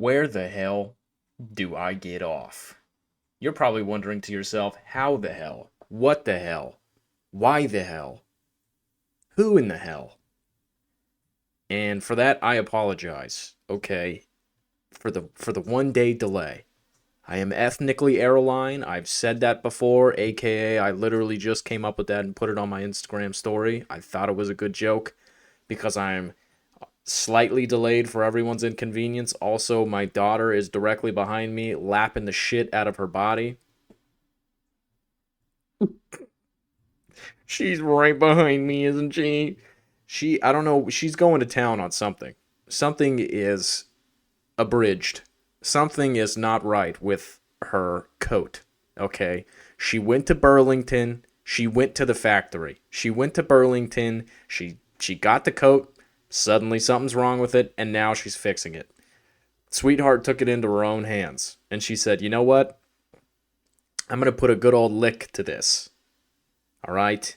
Where the hell do I get off? You're probably wondering to yourself, how the hell? What the hell? Why the hell? Who in the hell? And for that, I apologize. Okay, for the 1 day delay. I am ethnically airline. I've said that before, aka I literally just came up with that and put it on my Instagram story. I thought it was a good joke because I'm slightly delayed for everyone's inconvenience. Also, my daughter is directly behind me, lapping the shit out of her body. She's right behind me, isn't she? I don't know, she's going to town on something. Something is abridged. Something is not right with her coat, okay? She went to Burlington. She went to the factory. She went to Burlington. She got the coat. Suddenly something's wrong with it, and now she's fixing it. Sweetheart took it into her own hands, and she said, "You know what? I'm gonna put a good old lick to this. All right,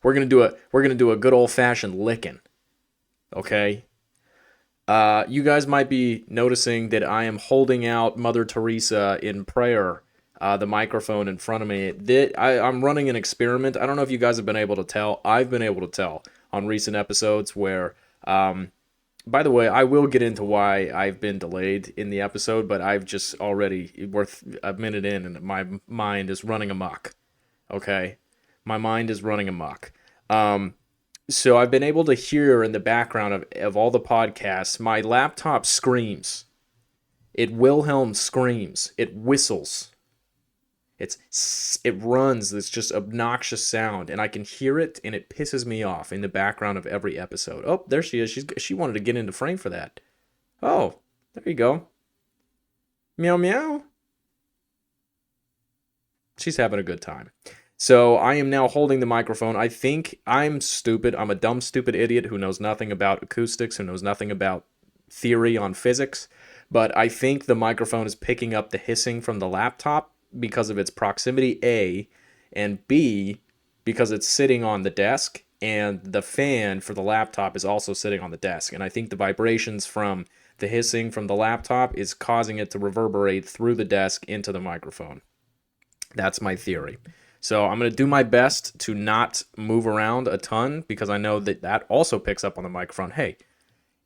we're gonna do a good old fashioned licking. Okay." You guys might be noticing that I am holding out Mother Teresa in prayer, the microphone in front of me. I'm running an experiment. I don't know if you guys have been able to tell. I've been able to tell on recent episodes where, by the way, I will get into why I've been delayed in the episode, but I've just already, worth a minute in, and my mind is running amok. Okay? My mind is running amok. So I've been able to hear in the background of all the podcasts, my laptop screams. It Wilhelm screams. It whistles. It runs this just obnoxious sound, and I can hear it, and it pisses me off in the background of every episode. Oh, there she is. She wanted to get into frame for that. Oh, there you go. Meow meow. She's having a good time. So I am now holding the microphone. I think I'm stupid. I'm a dumb, stupid idiot who knows nothing about acoustics, who knows nothing about theory on physics. But I think the microphone is picking up the hissing from the laptop because of its proximity, A, and B, because it's sitting on the desk, and the fan for the laptop is also sitting on the desk. And I think the vibrations from the hissing from the laptop is causing it to reverberate through the desk into the microphone. That's my theory. So I'm going to do my best to not move around a ton because I know that also picks up on the microphone. Hey,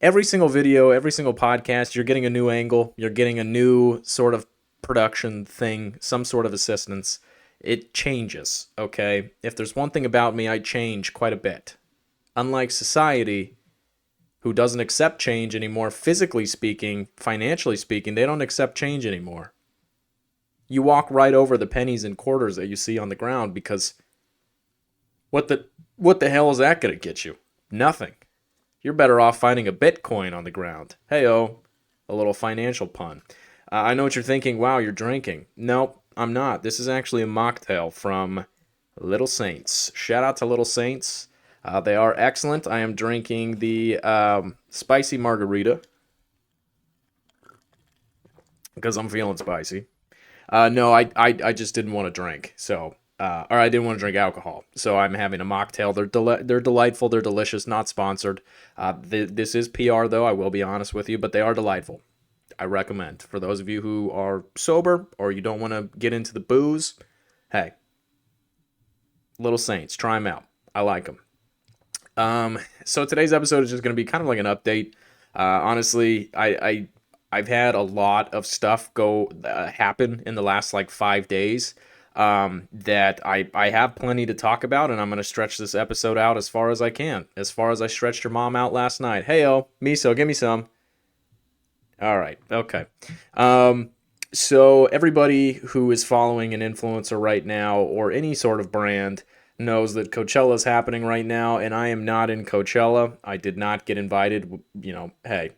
every single video, every single podcast, you're getting a new angle. You're getting a new sort of production thing, some sort of assistance. It changes, okay? If there's one thing about me, I change quite a bit. Unlike society, who doesn't accept change anymore, physically speaking, financially speaking, they don't accept change anymore. You walk right over the pennies and quarters that you see on the ground because what the hell is that going to get you? Nothing. You're better off finding a Bitcoin on the ground. Hey-oh, a little financial pun. I know what you're thinking. Wow, you're drinking. Nope, I'm not. This is actually a mocktail from Little Saints. Shout out to Little Saints. They are excellent. I am drinking the spicy margarita because I'm feeling spicy. No, I just didn't want to drink. So, or I didn't want to drink alcohol. So I'm having a mocktail. They're delightful. They're delicious. Not sponsored. This is PR though. I will be honest with you, but they are delightful. I recommend for those of you who are sober or you don't want to get into the booze. Hey, Little Saints, try them out. I like them. So today's episode is just going to be kind of like an update. Honestly, I've had a lot of stuff happen in the last like 5 days that I have plenty to talk about, and I'm going to stretch this episode out as far as I can, as far as I stretched your mom out last night. Hey-o, miso, give me some. All right, okay. So everybody who is following an influencer right now or any sort of brand knows that Coachella is happening right now, and I am not in Coachella. I did not get invited. You know, hey,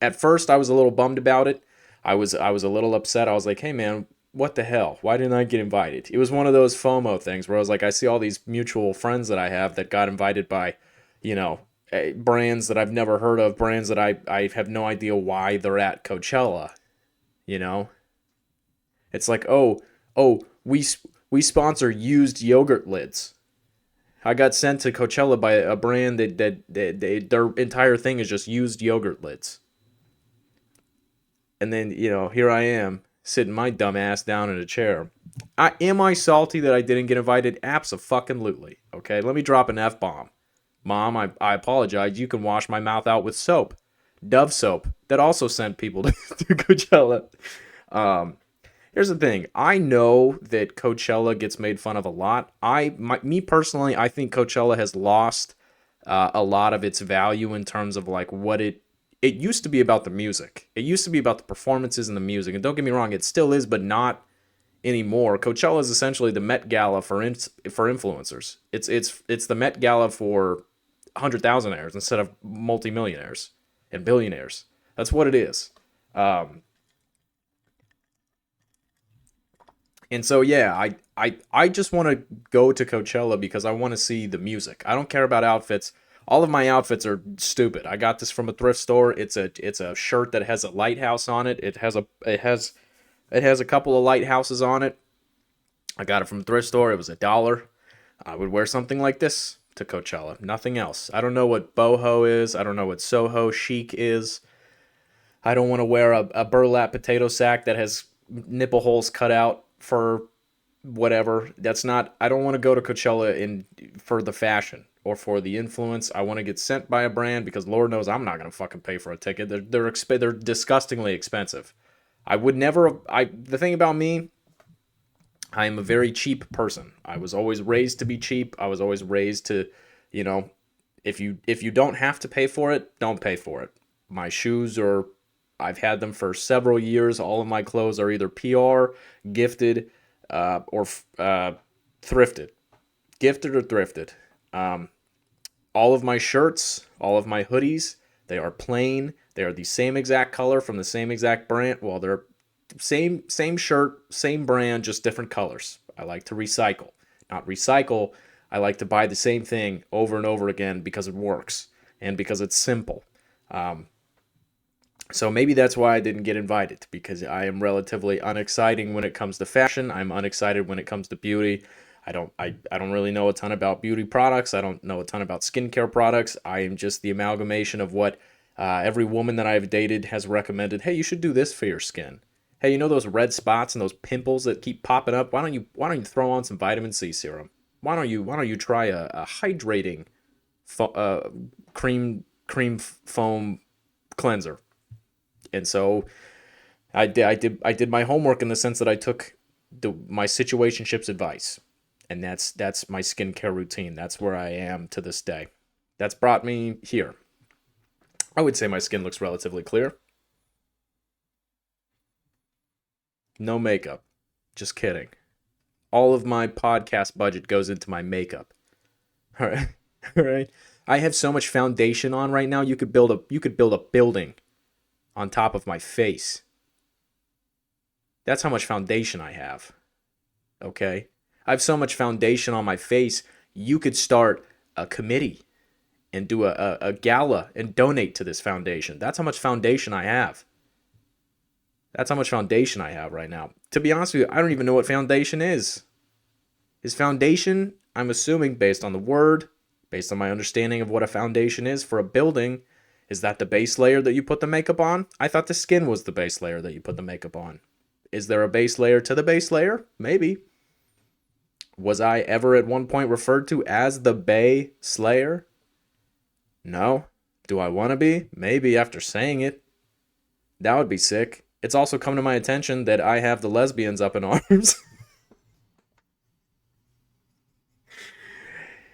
at first I was a little bummed about it. I was a little upset. I was like, hey man, what the hell? Why didn't I get invited? It was one of those FOMO things where I was like, I see all these mutual friends that I have that got invited by, you know, brands that I've never heard of, brands that I have no idea why they're at Coachella. You know, it's like, oh, we sponsor used yogurt lids. I got sent to Coachella by a brand that their entire thing is just used yogurt lids. And then, here I am sitting my dumb ass down in a chair. Am I salty that I didn't get invited? Abso-fucking-lutely. Okay, let me drop an F-bomb. Mom, I apologize. You can wash my mouth out with soap. Dove soap. That also sent people to Coachella. Um, Here's the thing. I know that Coachella gets made fun of a lot. Me personally, I think Coachella has lost a lot of its value in terms of like what it used to be about the music. It used to be about the performances and the music. And don't get me wrong, it still is, but not anymore. Coachella is essentially the Met Gala for influencers. It's the Met Gala for 100,000aires instead of multimillionaires and billionaires. That's what it is. Um, And so yeah, I just want to go to Coachella because I want to see the music. I don't care about outfits. All of my outfits are stupid. I got this from a thrift store. It's a shirt that has a lighthouse on it. It has a couple of lighthouses on it. I got it from a thrift store. It was $1. I would wear something like this to Coachella. Nothing else. I don't know what boho is. I don't know what Soho chic is. I don't want to wear a burlap potato sack that has nipple holes cut out for whatever. That's not. I don't want to go to Coachella for the fashion or for the influence. I want to get sent by a brand because Lord knows I'm not gonna fucking pay for a ticket. They're disgustingly expensive. I would never. The thing about me, I am a very cheap person. I was always raised to be cheap. I was always raised to, you know, if you don't have to pay for it, don't pay for it. My shoes are I've had them for several years. All of my clothes are either PR, gifted, or thrifted. Gifted or thrifted. Um, all of my shirts, all of my hoodies, they are plain. They are the same exact color from the same exact brand. Well, they're same shirt, same brand, just different colors. I like to recycle. Not recycle. I like to buy the same thing over and over again because it works and because it's simple. Um, so maybe that's why I didn't get invited because I am relatively unexciting when it comes to fashion. I'm unexcited when it comes to beauty. I don't really know a ton about beauty products. I don't know a ton about skincare products. I am just the amalgamation of what every woman that I've dated has recommended. Hey, you should do this for your skin. Hey, you know those red spots and those pimples that keep popping up? Why don't you throw on some vitamin C serum? Why don't you try a hydrating fo- uh, cream foam cleanser? And so I did my homework in the sense that I took my situationship's advice, and that's my skincare routine. That's where I am to this day. That's brought me here. I would say my skin looks relatively clear. No makeup. Just kidding. All of my podcast budget goes into my makeup. All right. All right. I have so much foundation on right now. You could build a building on top of my face. That's how much foundation I have. Okay? I have so much foundation on my face, you could start a committee and do a gala and donate to this foundation. That's how much foundation I have. That's how much foundation I have right now. To be honest with you, I don't even know what foundation is. Is foundation, I'm assuming, based on the word, based on my understanding of what a foundation is for a building, is that the base layer that you put the makeup on? I thought the skin was the base layer that you put the makeup on. Is there a base layer to the base layer? Maybe. Was I ever at one point referred to as the Bay Slayer? No. Do I want to be? Maybe after saying it. That would be sick. It's also come to my attention that I have the lesbians up in arms.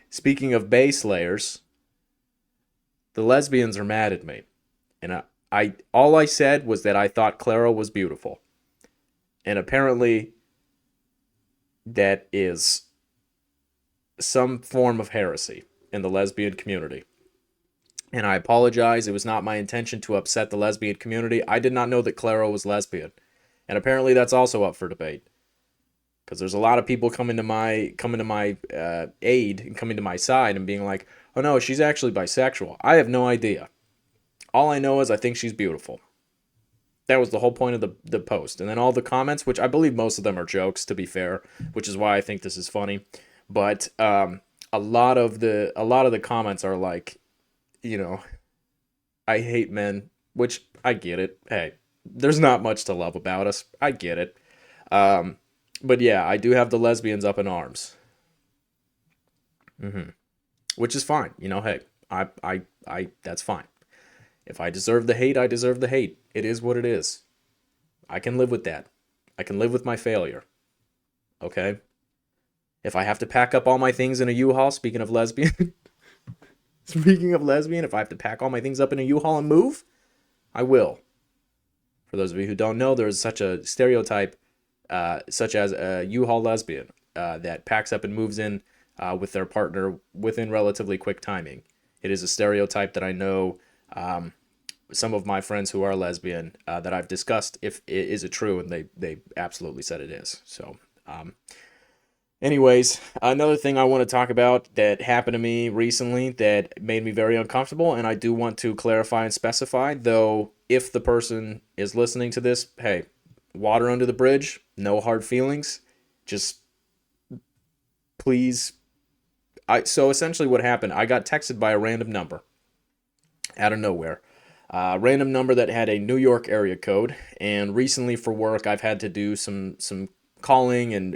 Speaking of Bay Slayers, the lesbians are mad at me. And I all I said was that I thought Clara was beautiful. And apparently that is some form of heresy in the lesbian community. And I apologize. It was not my intention to upset the lesbian community. I did not know that Claro was lesbian. And apparently that's also up for debate. Because there's a lot of people coming to my aid and coming to my side and being like, oh no, she's actually bisexual. I have no idea. All I know is I think she's beautiful. That was the whole point of the post. And then all the comments, which I believe most of them are jokes, to be fair, which is why I think this is funny. But a lot of the comments are like, you know, I hate men, which I get it. Hey, there's not much to love about us. I get it. Um, but yeah, I do have the lesbians up in arms, which is fine. Hey, that's fine. If I deserve the hate, I deserve the hate. It is what it is. I can live with that. I can live with my failure. Okay. If I have to pack up all my things in a U-Haul, speaking of lesbian, speaking of lesbian, if I have to pack all my things up in a U-Haul and move, I will. For those of you who don't know, there is such a stereotype, such as a U-Haul lesbian that packs up and moves in with their partner within relatively quick timing. It is a stereotype that I know some of my friends who are lesbian that I've discussed if it is it true, and they absolutely said it is. So, anyways, another thing I want to talk about that happened to me recently that made me very uncomfortable, and I do want to clarify and specify, though, if the person is listening to this, hey, water under the bridge, no hard feelings, just please. So essentially, what happened? I got texted by a random number out of nowhere. Random number that had a New York area code, and recently for work, I've had to do some calling and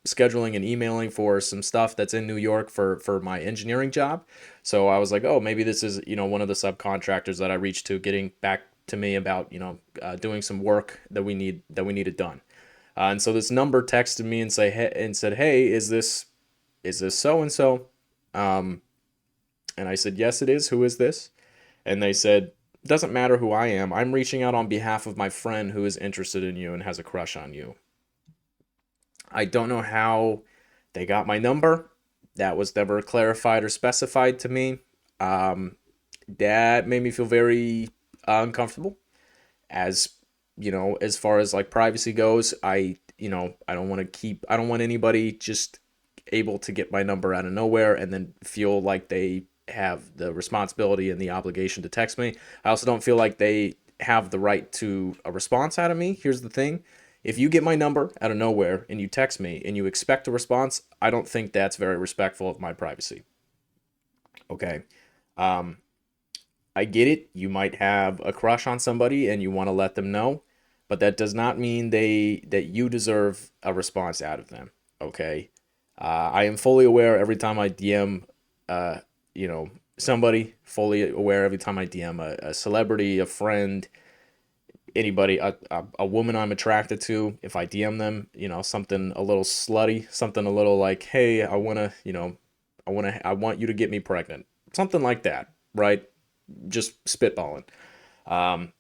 scheduling and emailing for some stuff that's in New York for my engineering job. So I was like, oh, maybe this is one of the subcontractors that I reached to getting back to me about doing some work that we needed done. And so this number texted me and said, hey, is this so and so? And I said, yes, it is. Who is this? And they said, doesn't matter who I am. I'm reaching out on behalf of my friend who is interested in you and has a crush on you. I don't know how they got my number. That was never clarified or specified to me. Um, that made me feel very uncomfortable. As as far as like privacy goes, I don't want anybody just able to get my number out of nowhere and then feel like they have the responsibility and the obligation to text me. I also don't feel like they have the right to a response out of me. Here's the thing. If you get my number out of nowhere and you text me and you expect a response, I don't think that's very respectful of my privacy. Okay. Um, I get it. You might have a crush on somebody and you want to let them know, but that does not mean that you deserve a response out of them. Okay. I am fully aware every time I DM, uh, somebody. Fully aware every time I DM a celebrity, a friend, anybody, a woman I'm attracted to. If I DM them, something a little slutty, something a little like, hey, I want you to get me pregnant, something like that, right? Just spitballing. Um,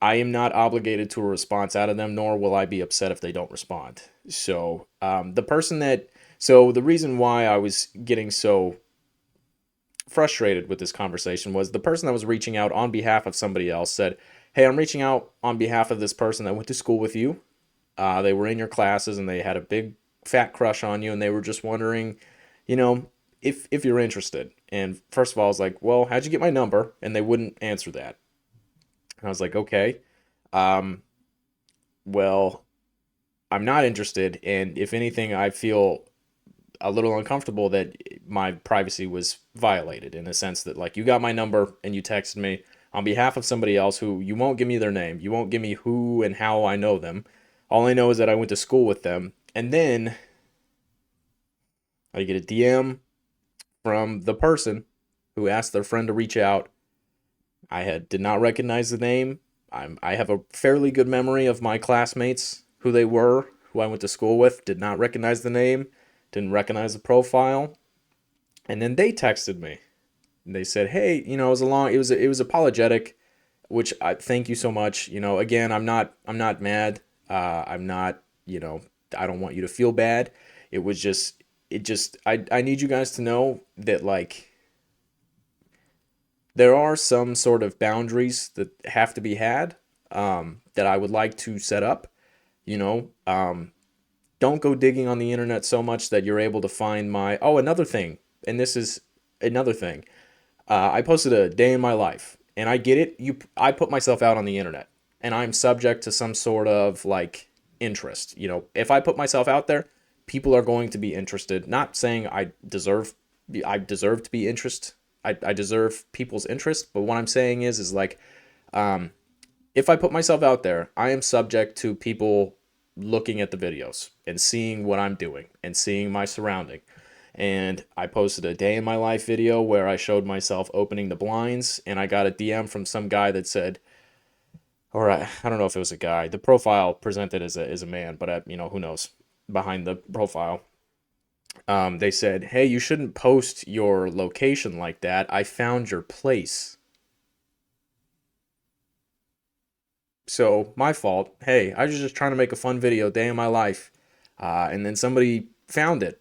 I am not obligated to a response out of them, nor will I be upset if they don't respond. So, the reason why I was getting so frustrated with this conversation was the person that was reaching out on behalf of somebody else said, hey, I'm reaching out on behalf of this person that went to school with you. They were in your classes and they had a big fat crush on you and they were just wondering, you know, if you're interested. And first of all, I was like, well, how'd you get my number? And they wouldn't answer that. And I was like, okay, um, well, I'm not interested. And if anything, I feel a little uncomfortable that my privacy was violated in the sense that, like, you got my number and you texted me on behalf of somebody else who you won't give me their name. You won't give me who and how I know them. All I know is that I went to school with them. And then I get a DM from the person who asked their friend to reach out. Did not recognize the name. I have a fairly good memory of my classmates, who they were, who I went to school with. Did not recognize the name, didn't recognize the profile, and then they texted me. And they said, "Hey, it was apologetic, which I thank you so much. Again, I'm not mad. I'm not, I don't want you to feel bad. I need you guys to know that, like, there are some sort of boundaries that have to be had, that I would like to set up. You know, don't go digging on the internet so much that you're able to find my. Oh, another thing, and this is another thing. I posted a day in my life, and I get it. I put myself out on the internet, and I'm subject to some sort of, like, interest. If I put myself out there, people are going to be interested. Not saying I deserve to be interest. I deserve people's interest, but what I'm saying is like, if I put myself out there, I am subject to people looking at the videos and seeing what I'm doing and seeing my surrounding. And I posted a day in my life video where I showed myself opening the blinds, and I got a DM from some guy that said, or I don't know if it was a guy. The profile presented as a man, but who knows behind the profile. They said, "Hey, you shouldn't post your location like that. I found your place." So my fault. Hey, I was just trying to make a fun video, day in my life, and then somebody found it.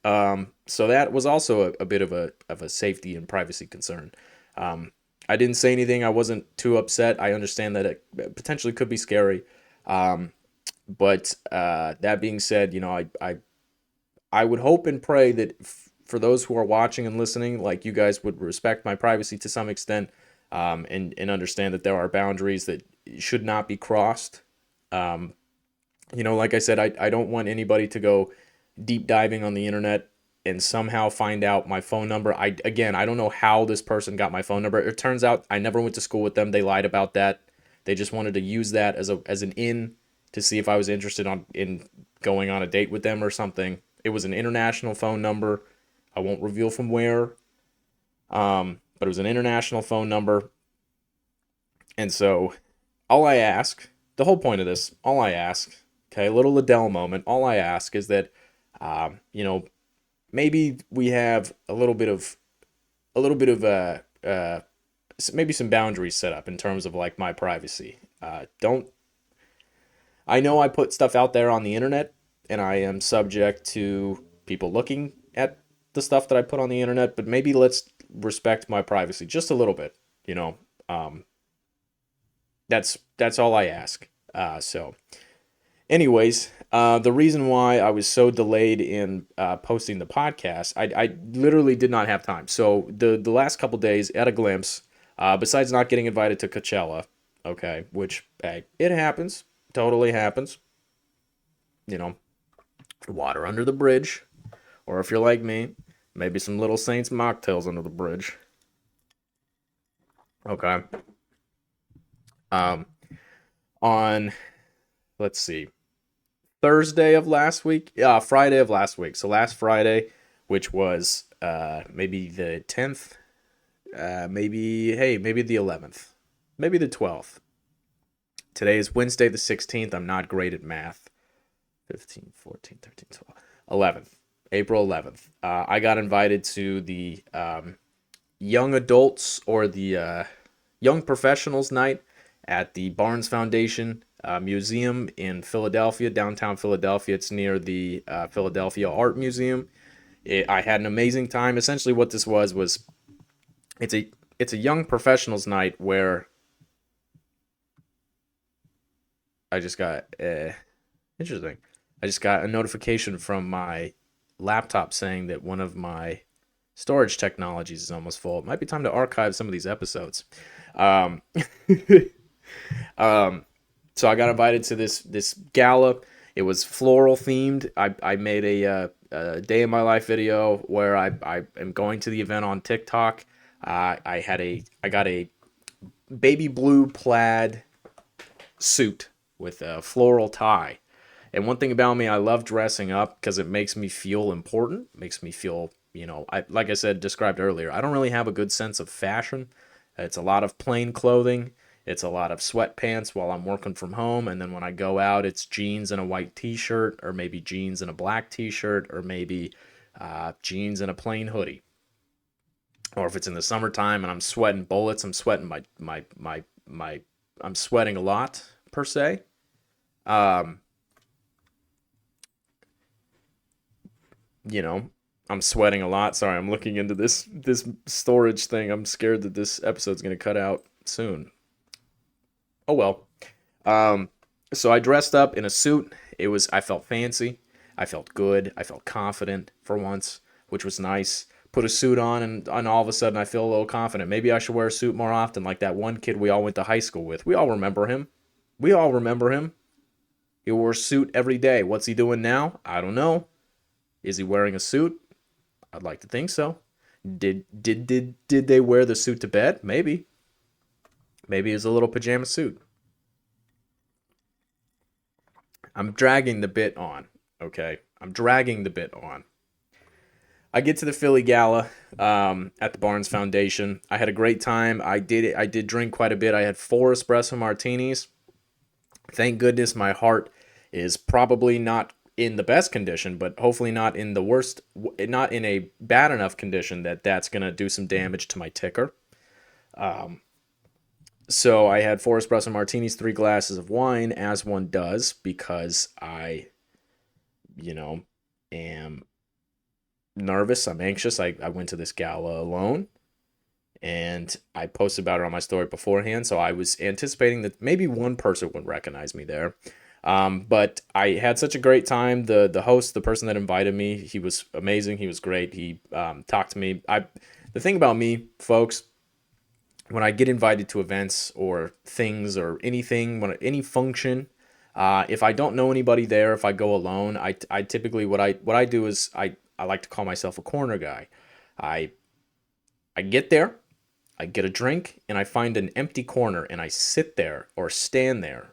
So that was also a bit of a safety and privacy concern. Um, I didn't say anything. I wasn't too upset. I understand that it potentially could be scary. Um, but that being said, I would hope and pray that for those who are watching and listening, like you guys would respect my privacy to some extent, and understand that there are boundaries that should not be crossed. Um, like I said, I don't want anybody to go deep diving on the internet and somehow find out my phone number. I don't know how this person got my phone number. It turns out I never went to school with them. They lied about that. They just wanted to use that as an in to see if I was interested in going on a date with them or something. It was an international phone number. I won't reveal from where. But it was an international phone number. And so all I ask, the whole point of this, all I ask, okay, a little Adele moment. All I ask is that, um, you know, maybe we have a little bit of maybe some boundaries set up in terms of like my privacy. Don't I know I put stuff out there on the internet, and I am subject to people looking at the stuff that I put on the internet, but maybe let's respect my privacy just a little bit. You know, um, that's all I ask. So anyways, the reason why I was so delayed in posting the podcast, I literally did not have time. So the last couple days, at a glimpse, besides not getting invited to Coachella, okay, which hey, it happens, totally happens. You know, water under the bridge, or if you're like me, maybe some Little Saints mocktails under the bridge. Okay. Um, on let's see, Thursday of last week, Friday of last week. So last Friday, which was maybe the 10th, maybe the 11th, maybe the 12th. Today is Wednesday the 16th. I'm not great at math. 15, 14, 13, 12, 11th. April 11th. I got invited to the young adults or the young professionals night at the Barnes Foundation Museum in Philadelphia, downtown Philadelphia. It's near the Philadelphia Art Museum. I had an amazing time. Essentially, what this was it's a it's a young professionals night where I just got interesting. I just got a notification from my laptop saying that one of my storage technologies is almost full. It might be time to archive some of these episodes. Um, um, so I got invited to this gala. It was floral themed. I made a day in my life video where I am going to the event on TikTok. I got a baby blue plaid suit with a floral tie. And one thing about me, I love dressing up because it makes me feel important, makes me feel, like I said, described earlier, I don't really have a good sense of fashion. It's a lot of plain clothing. It's a lot of sweatpants while I'm working from home. And then when I go out, it's jeans and a white t shirt, or maybe jeans and a black t shirt, or maybe jeans and a plain hoodie. Or if it's in the summertime and I'm sweating bullets, I'm sweating I'm sweating a lot, per se. Um, you know, I'm sweating a lot. Sorry, I'm looking into this storage thing. I'm scared that this episode's gonna cut out soon. Oh well. Um, so I dressed up in a suit. I felt fancy. I felt good. I felt confident for once, which was nice. Put a suit on, and all of a sudden I feel a little confident. Maybe I should wear a suit more often, like that one kid we all went to high school with. We all remember him. We all remember him. He wore a suit every day. What's he doing now? I don't know. Is he wearing a suit? I'd like to think so. Did they wear the suit to bed? Maybe. Maybe it's a little pajama suit. I'm dragging the bit on. Okay, I'm dragging the bit on. I get to the Philly Gala at the Barnes Foundation. I had a great time. I did drink quite a bit. I had 4 espresso martinis. Thank goodness my heart is probably not in the best condition, but hopefully not in the worst, not in a bad enough condition that that's gonna do some damage to my ticker. So I had 4 espresso martinis, 3 glasses of wine, as one does, because I, you know, am nervous. I'm anxious. I went to this gala alone, and I posted about it on my story beforehand. So I was anticipating that maybe one person would recognize me there. But I had such a great time. The host, the person that invited me, he was amazing. He was great. He talked to me. The thing about me, folks, when I get invited to events or things or anything, any function, if I don't know anybody there, if I go alone, I typically what I do is I like to call myself a corner guy. I I get there, I get a drink, and I find an empty corner and I sit there or stand there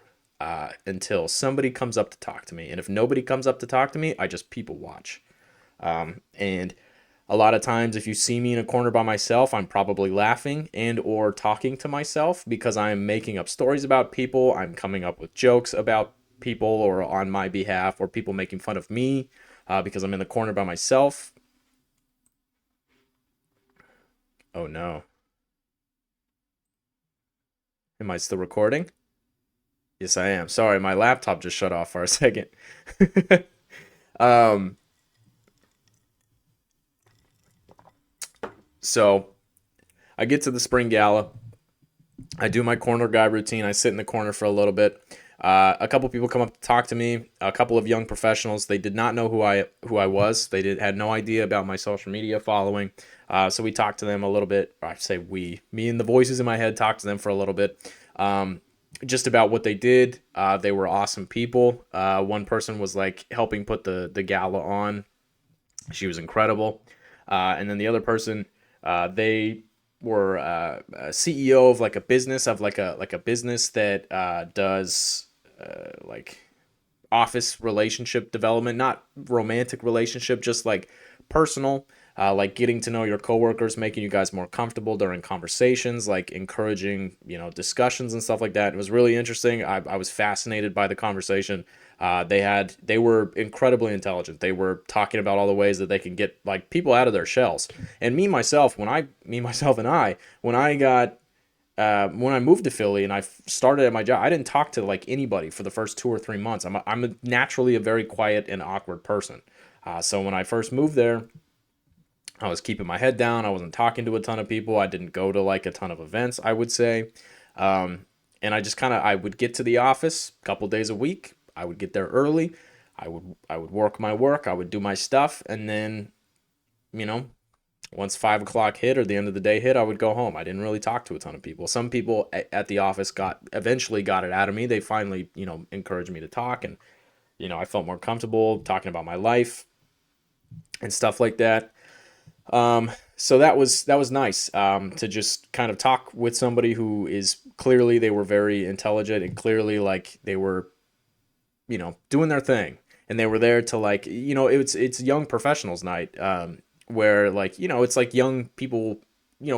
until somebody comes up to talk to me. And if nobody comes up to talk to me, I just people watch. And a lot of times, if you see me in a corner by myself, I'm probably laughing and or talking to myself because I'm making up stories about people. I'm coming up with jokes about people or on my behalf, or people making fun of me because I'm in the corner by myself. Oh no. Am I still recording? Yes, I am. Sorry, my laptop just shut off for a second. um, so I get to the spring gala. I do my corner guy routine. I sit in the corner for a little bit. A couple people come up to talk to me. A couple of young professionals. They did not know who I was. They had no idea about my social media following. So we talked to them a little bit. Or I say we, me and the voices in my head talked to them for a little bit. Just about what they did. They were awesome people. One person was like helping put the gala on. She was incredible. And then the other person, they were a CEO of like a business of like a business that does like office relationship development, not romantic relationship, just like personal, like getting to know your coworkers, making you guys more comfortable during conversations, like encouraging, discussions and stuff like that. It was really interesting. I was fascinated by the conversation. They were incredibly intelligent. They were talking about all the ways that they can get like people out of their shells. And me myself and I, when I moved to Philly and I started at my job, I didn't talk to like anybody for the first 2 or 3 months. I'm naturally a very quiet and awkward person. So when I first moved there, I was keeping my head down. I wasn't talking to a ton of people. I didn't go to like a ton of events, I would say. Um, and I just I would get to the office a couple days a week. I would get there early. I would work my work. I would do my stuff, and then you know once 5 o'clock hit or the end of the day hit, I would go home. I didn't really talk to a ton of people. Some people at the office eventually got it out of me. They finally, encouraged me to talk, and I felt more comfortable talking about my life and stuff like that. So that was nice to just kind of talk with somebody who is clearly they were very intelligent and clearly like they were doing their thing, and they were there to like it's young professionals night, where like it's like young people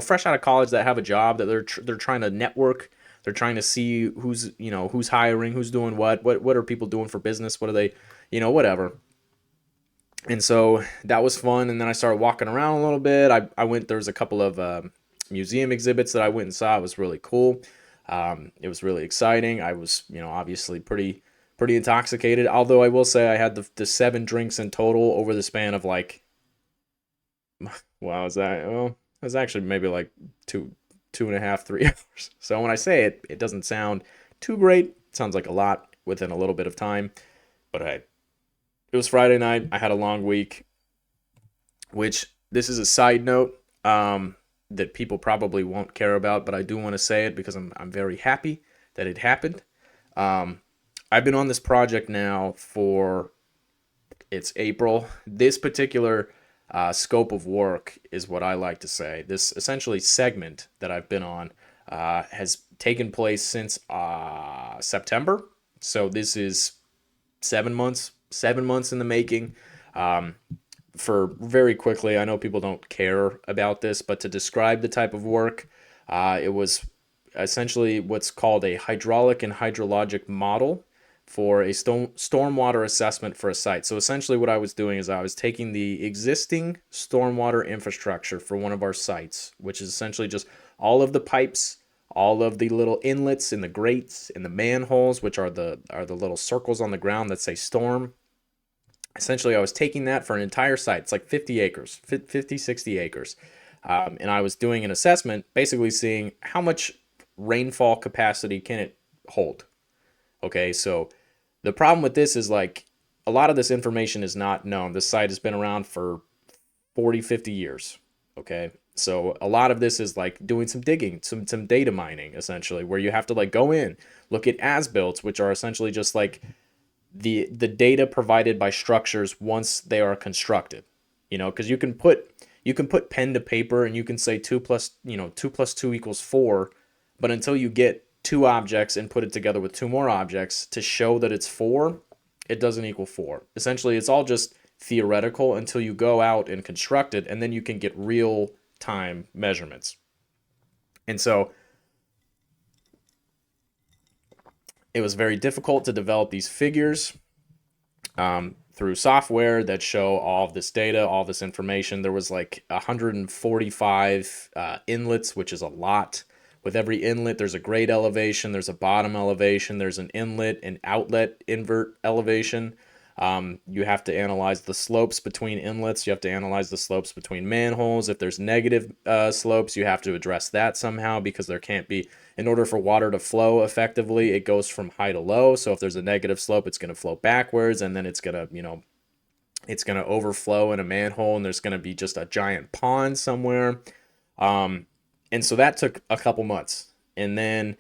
fresh out of college that have a job that they're trying to network. They're trying to see who's hiring, who's doing what are people doing for business, what are they whatever. And so that was fun. And then I started walking around a little bit. I went, there was a couple of museum exhibits that I went and saw. It was really cool. It was really exciting. I was, obviously pretty intoxicated. Although I will say I had the 7 drinks in total over the span of like, wow, is that, well, it was actually maybe like 2.5, 3 hours. So when I say it, it doesn't sound too great. It sounds like a lot within a little bit of time. But hey, it was Friday night. I had a long week, which this is a side note that people probably won't care about, but I do want to say it because I'm very happy that it happened. Um, I've been on this project now for it's April. This particular scope of work is what I like to say. This essentially segment that I've been on has taken place since September. So this is 7 months, 7 months in the making. Um, for very quickly, I know people don't care about this, but to describe the type of work, it was essentially what's called a hydraulic and hydrologic model for a stormwater assessment for a site. So essentially, what I was doing is I was taking the existing stormwater infrastructure for one of our sites, which is essentially just all of the pipes, all of the little inlets and the grates and the manholes, which are the little circles on the ground that say storm. Essentially, I was taking that for an entire site. It's like 50 acres, 50, 60 acres. And I was doing an assessment, basically seeing how much rainfall capacity can it hold. Okay, so the problem with this is like a lot of this information is not known. This site has been around for 40, 50 years. Okay, so a lot of this is like doing some digging, some data mining, essentially, where you have to like go in, look at as-built, which are essentially just like the data provided by structures once they are constructed. Because you can put pen to paper and you can say 2 plus 2 equals 4, but until you get two objects and put it together with two more objects to show that it's 4, it doesn't equal 4. Essentially, it's all just theoretical until you go out and construct it, and then you can get real time measurements. And so it was very difficult to develop these figures through software that show all of this data, all this information. There was like 145 inlets, which is a lot. With every inlet, there's a grade elevation, there's a bottom elevation, there's an inlet and outlet invert elevation. You have to analyze the slopes between inlets. You have to analyze the slopes between manholes. If there's negative slopes, you have to address that somehow, because there can't be, in order for water to flow effectively, it goes from high to low. So if there's a negative slope, it's going to flow backwards, and then it's going to, it's going to overflow in a manhole, and there's going to be just a giant pond somewhere. And so that took a couple months. And then,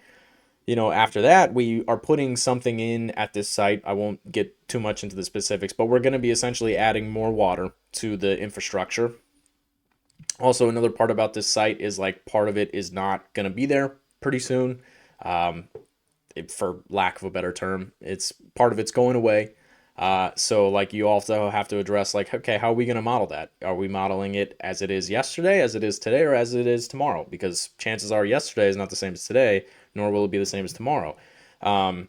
after that, we are putting something in at this site. I won't get too much into the specifics, but we're going to be essentially adding more water to the infrastructure. Also, another part about this site is like part of it is not going to be there pretty soon. For lack of a better term, it's part of it's going away. So like you also have to address like, okay, how are we going to model that? Are we modeling it as it is yesterday, as it is today, or as it is tomorrow? Because chances are yesterday is not the same as today, nor will it be the same as tomorrow. And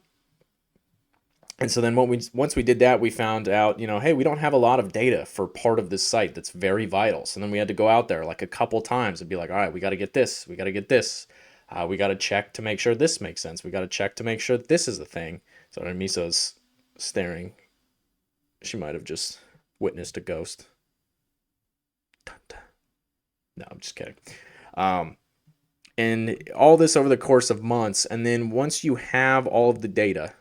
so then once we did that, we found out, hey, we don't have a lot of data for part of this site that's very vital. So then we had to go out there like a couple times and be like, all right, we got to get this, we got to get this. We got to check to make sure this makes sense. We got to check to make sure this is a thing. So Miso's staring. She might have just witnessed a ghost. No, I'm just kidding. And all this over the course of months. And then once you have all of the data,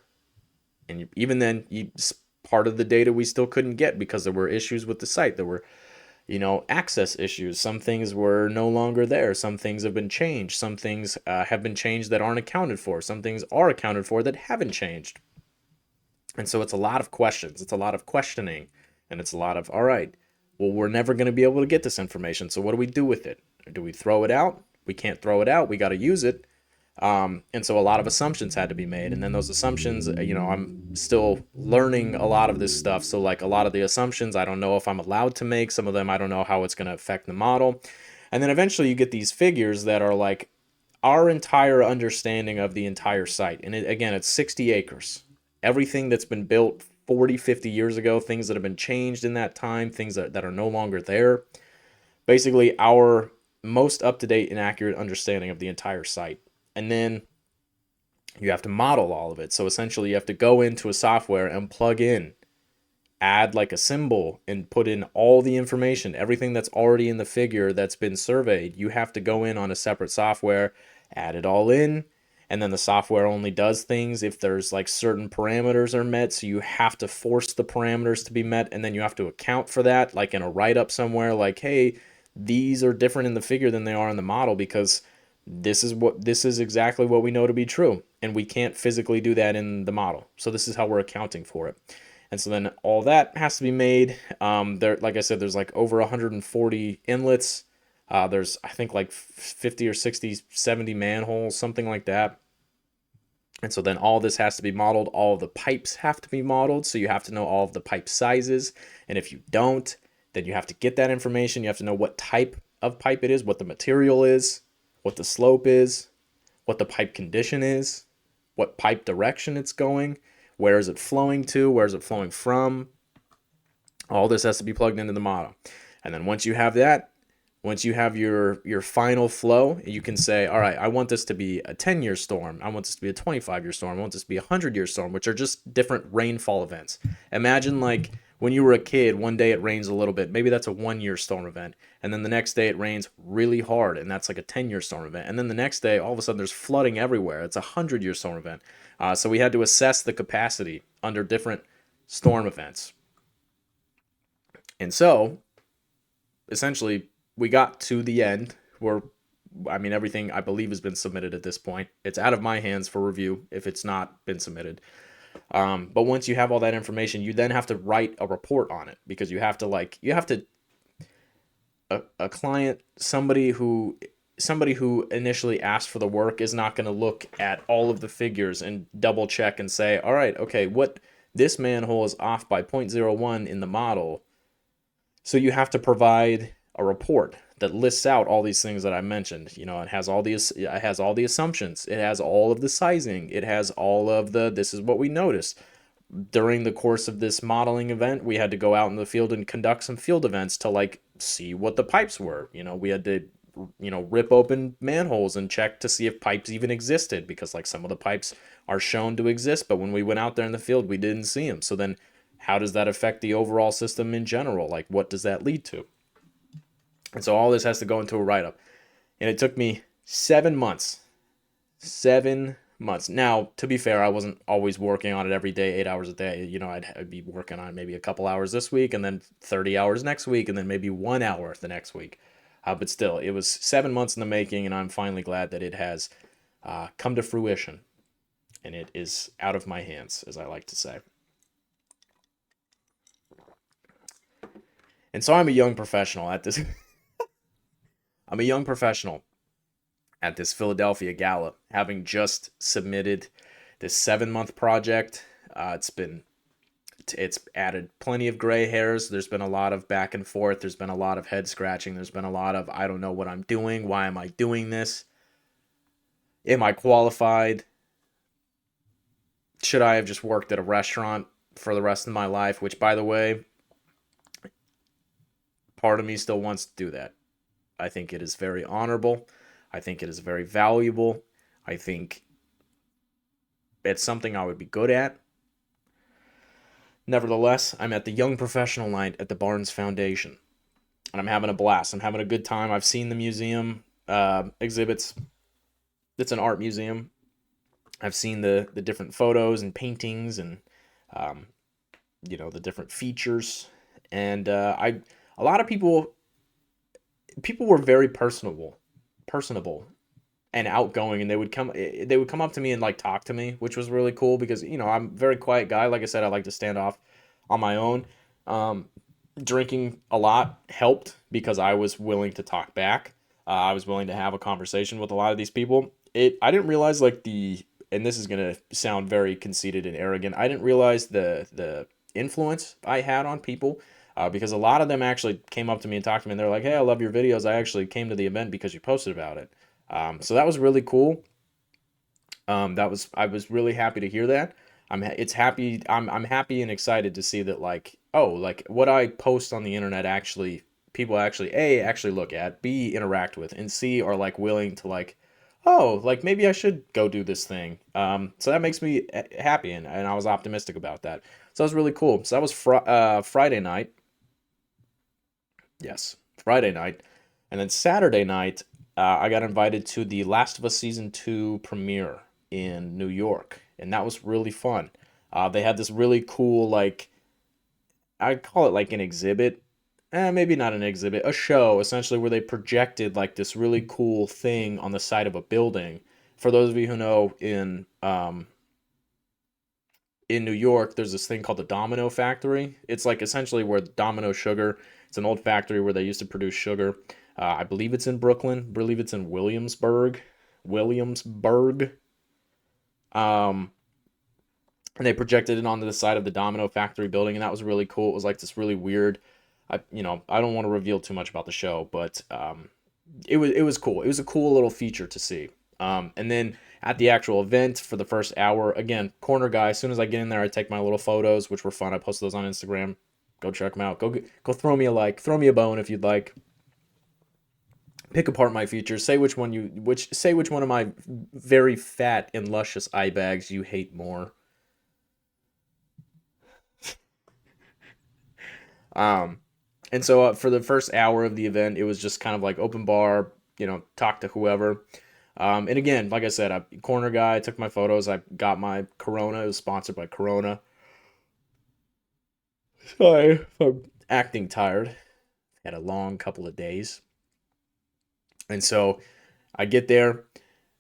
and even then, part of the data we still couldn't get because there were issues with the site. There were, access issues. Some things were no longer there. Some things have been changed. Some things have been changed that aren't accounted for. Some things are accounted for that haven't changed. And so it's a lot of questions. It's a lot of questioning. And it's a lot of, all right, well, we're never going to be able to get this information. So what do we do with it? Do we throw it out? We can't throw it out. We got to use it. And so a lot of assumptions had to be made. And then those assumptions, I'm still learning a lot of this stuff. So like a lot of the assumptions, I don't know if I'm allowed to make. Some of them, I don't know how it's going to affect the model. And then eventually you get these figures that are like our entire understanding of the entire site. And again, it's 60 acres. Everything that's been built 40, 50 years ago, things that have been changed in that time, things that are no longer there. Basically, our most up-to-date and accurate understanding of the entire site. And then you have to model all of it. So essentially, you have to go into a software and plug in, add like a symbol, and put in all the information, everything that's already in the figure that's been surveyed. You have to go in on a separate software, add it all in, and then the software only does things if there's like certain parameters are met. So you have to force the parameters to be met, and then you have to account for that, like in a write-up somewhere, like, hey, these are different in the figure than they are in the model because this is exactly what we know to be true, and we can't physically do that in the model. So this is how we're accounting for it. And so then all that has to be made. Like I said, there's like over 140 inlets. There's, I think, like 50 or 60, 70 manholes, something like that. And so then all this has to be modeled. All of the pipes have to be modeled. So you have to know all of the pipe sizes. And if you don't, then you have to get that information. You have to know what type of pipe it is, what the material is, what the slope is, what the pipe condition is, what pipe direction it's going, where is it flowing to, where is it flowing from. All this has to be plugged into the model. And then once you have that, once you have your final flow, you can say, all right, I want this to be a 10-year storm. I want this to be a 25-year storm. I want this to be a 100-year storm, which are just different rainfall events. Imagine like when you were a kid, one day it rains a little bit. Maybe that's a 1-year storm event. And then the next day it rains really hard, and that's like a 10-year storm event. And then the next day, all of a sudden there's flooding everywhere. It's a 100-year storm event. So we had to assess the capacity under different storm events. And so essentially we got to the end where, I mean, everything I believe has been submitted at this point. It's out of my hands for review if it's not been submitted. But once you have all that information, you then have to write a report on it, because you have to a client, somebody who initially asked for the work is not going to look at all of the figures and double check and say, all right, okay, what this manhole is off by 0.01 in the model. So you have to provide a report that lists out all these things that I mentioned. You know, it has all the assumptions. It has all of the sizing. It has all of this is what we noticed. During the course of this modeling event, we had to go out in the field and conduct some field events to like see what the pipes were. You know, we had to, rip open manholes and check to see if pipes even existed, because like some of the pipes are shown to exist, but when we went out there in the field, we didn't see them. So then how does that affect the overall system in general? Like, what does that lead to? And so all this has to go into a write-up. And it took me 7 months. 7 months. Now, to be fair, I wasn't always working on it every day, 8 hours a day. You know, I'd be working on it maybe a couple hours this week, and then 30 hours next week, and then maybe 1 hour the next week. But still, it was 7 months in the making, and I'm finally glad that it has come to fruition. And it is out of my hands, as I like to say. And so I'm a young professional at this. I'm a young professional at this Philadelphia Gala, having just submitted this 7-month project. It's added plenty of gray hairs. There's been a lot of back and forth. There's been a lot of head scratching. There's been a lot of, I don't know what I'm doing. Why am I doing this? Am I qualified? Should I have just worked at a restaurant for the rest of my life? Which, by the way, part of me still wants to do that. I think it is very honorable. I think it is very valuable. I think it's something I would be good at. Nevertheless, I'm at the Young Professional Night at the Barnes Foundation, and I'm having a blast. I'm having a good time. I've seen the museum exhibits. It's an art museum. I've seen the different photos and paintings and the different features, and a lot of people were very personable and outgoing, and they would come up to me and like talk to me, which was really cool, because I'm a very quiet guy. Like I said, I like to stand off on my own. Drinking a lot helped, because I was willing to talk back. I was willing to have a conversation with a lot of these people. I didn't realize and this is gonna sound very conceited and arrogant, I didn't realize the influence I had on people. Because a lot of them actually came up to me and talked to me, and they're like, "Hey, I love your videos. I actually came to the event because you posted about it." So that was really cool. I was really happy to hear that. I'm happy and excited to see that, like, oh, like what I post on the internet actually people actually actually look at, B, interact with, and C, are like willing to like, oh, like maybe I should go do this thing. So that makes me happy, and I was optimistic about that. So that was really cool. So that was Friday night. Yes, Friday night. And then Saturday night, I got invited to the Last of Us Season 2 premiere in New York. And that was really fun. They had this really cool, like, I'd call it like an exhibit. Maybe not an exhibit, a show, essentially, where they projected like this really cool thing on the side of a building. For those of you who know, in New York, there's this thing called the Domino Factory. It's like essentially where Domino Sugar, it's an old factory where they used to produce sugar. I believe it's in Brooklyn. I believe it's in Williamsburg. Williamsburg. Um, and they projected it onto the side of the Domino Factory building, and that was really cool. It was like this really weird. I don't want to reveal too much about the show, but it was cool. It was a cool little feature to see. And then at the actual event for the first hour, again, corner guy. As soon as I get in there, I take my little photos, which were fun. I posted those on Instagram. Go check them out. Go throw me a like, throw me a bone if you'd like. Pick apart my features. Say which one of my very fat and luscious eye bags you hate more. Um, and so for the first hour of the event, it was just kind of like open bar, talk to whoever. And again, like I said, I corner guy, took my photos. I got my Corona. It was sponsored by Corona. Sorry if I'm acting tired. Had a long couple of days. And so I get there.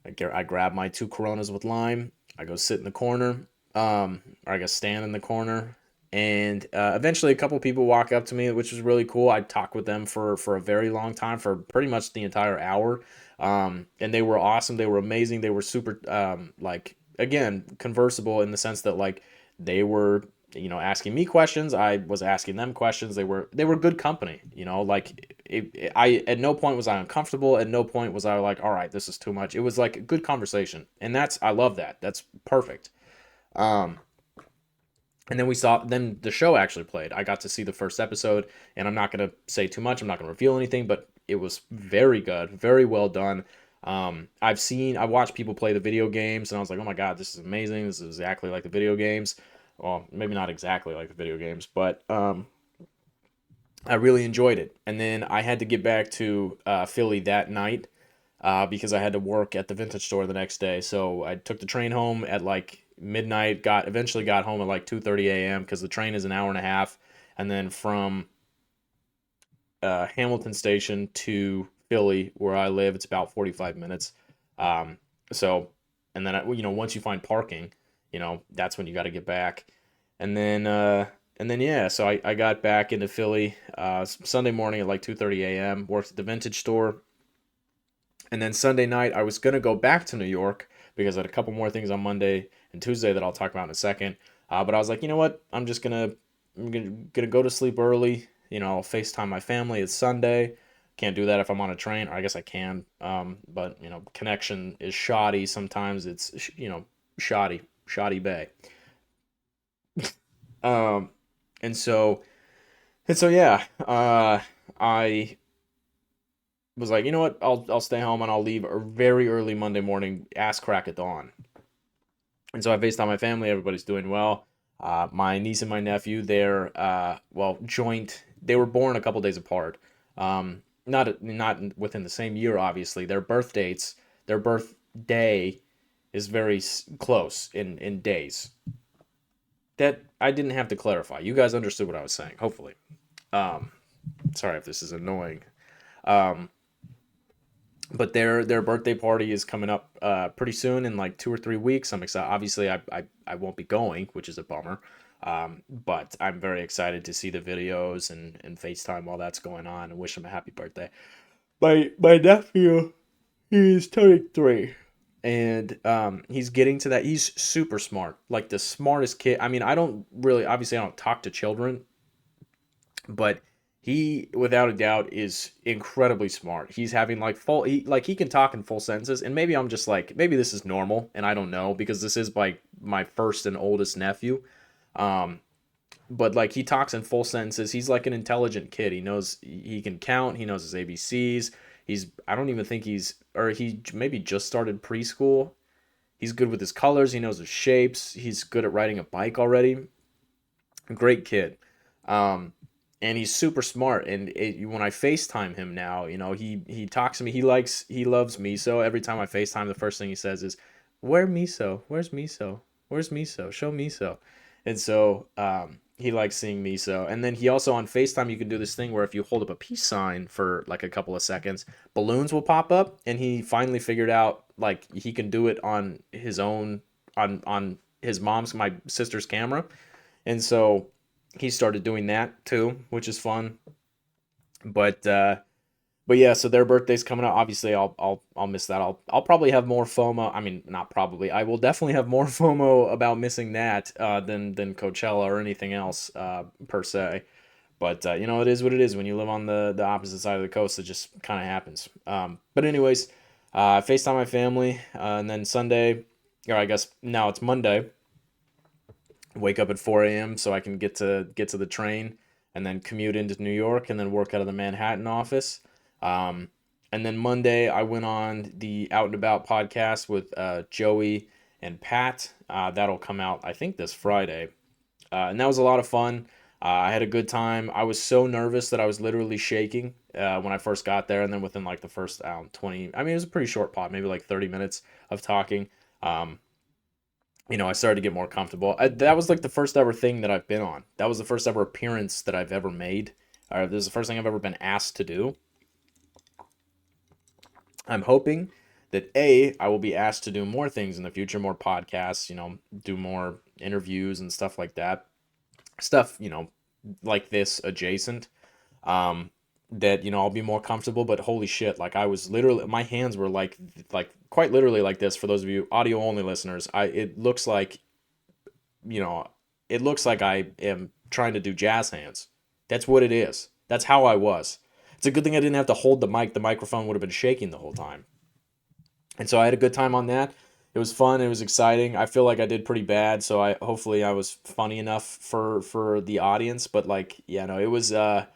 I grab my two Coronas with lime. I go sit in the corner, or I guess stand in the corner. And eventually, a couple people walk up to me, which was really cool. I talked with them for a very long time, for pretty much the entire hour. And they were awesome. They were amazing. They were super, like, again, conversable in the sense that, like, they were, asking me questions. I was asking them questions. They were good company. Like, I at no point was I uncomfortable. At no point was I like, all right, this is too much. It was like a good conversation, and I love that. That's perfect. Um, and then the show actually played. I got to see the first episode, and I'm not gonna say too much. I'm not gonna reveal anything, but it was very good, very well done. I watched people play the video games, and I was like, oh my god, this is amazing. This is exactly like the video games. Well, maybe not exactly like the video games, but I really enjoyed it. And then I had to get back to Philly that night because I had to work at the vintage store the next day. So I took the train home at like midnight. Eventually got home at like 2:30 a.m. because the train is an hour and a half, and then from Hamilton Station to Philly, where I live, it's about 45 minutes. Um, so, and then once you find parking, that's when you got to get back, and then yeah, so I got back into Philly Sunday morning at like 2:30 a.m. Worked at the vintage store, and then Sunday night I was gonna go back to New York because I had a couple more things on Monday and Tuesday that I'll talk about in a second. But I was like, you know what? I'm gonna go to sleep early. I'll FaceTime my family. It's Sunday. Can't do that if I'm on a train, or I guess I can. But connection is shoddy. Sometimes it's shoddy bay. Um, and so yeah. I was like, you know what? I'll stay home and I'll leave very early Monday morning, ass crack at dawn. And so I FaceTime my family. Everybody's doing well. My niece and my nephew, they're joint. They were born a couple days apart. Not within the same year, obviously. Their birthday is very close in days. That I didn't have to clarify. You guys understood what I was saying, hopefully. Um, Sorry if this is annoying. Um, but their birthday party is coming up pretty soon in like 2 or 3 weeks. I'm excited. Obviously, I won't be going, which is a bummer. But I'm very excited to see the videos and FaceTime while that's going on and wish him a happy birthday. My nephew, he's turning 3. And he's getting to that. He's super smart, like the smartest kid. I mean, I don't talk to children, but he without a doubt is incredibly smart. He's having like he can talk in full sentences, and maybe I'm just like, maybe this is normal and I don't know, because this is like my first and oldest nephew. um but like he talks in full sentences. He's like an intelligent kid. He can count. He knows his ABCs. I don't even think he maybe just started preschool. He's good with his colors. He knows his shapes. He's good at riding a bike already. Great kid. Um, and he's super smart. And when I FaceTime him now, he talks to me. He loves miso. Every time I FaceTime, the first thing he says is, "Where miso? Where's miso? Where's miso? Show miso." And so he likes seeing miso. And then he also on FaceTime, you can do this thing where if you hold up a peace sign for like a couple of seconds, balloons will pop up. And he finally figured out like he can do it on his own, on my sister's camera. And so he started doing that too, which is fun. But But yeah, so their birthday's coming up. Obviously, I'll miss that. I'll probably have more FOMO. I mean, not probably. I will definitely have more FOMO about missing that than Coachella or anything else per se. But it is what it is. When you live on the opposite side of the coast, it just kind of happens. But anyways, FaceTime my family, and then Sunday, or I guess now it's Monday. Wake up at 4 a.m. so I can get to the train and then commute into New York and then work out of the Manhattan office. Um, and then Monday I went on the Out and About podcast with Joey and Pat. That'll come out I think this Friday, and that was a lot of fun. I had a good time. I was so nervous that I was literally shaking when I first got there, and then within like the first 20, I mean, it was a pretty short pod, maybe like 30 minutes of talking. Um, I started to get more comfortable. That was like the first ever thing that I've been on. That was the first ever appearance that I've ever made. This is the first thing I've ever been asked to do. I'm hoping that I will be asked to do more things in the future, more podcasts, do more interviews and stuff like that. Stuff, like this adjacent. That I'll be more comfortable, but holy shit, like I was literally, my hands were like quite literally like this. For those of you audio only listeners, it looks like you know it looks like I am trying to do jazz hands. That's what it is. That's how I was. It's a good thing I didn't have to hold the mic. The microphone would have been shaking the whole time. And so I had a good time on that. It was fun. It was exciting. I feel like I did pretty bad, so I hopefully I was funny enough for the audience. But like, yeah, no, it was the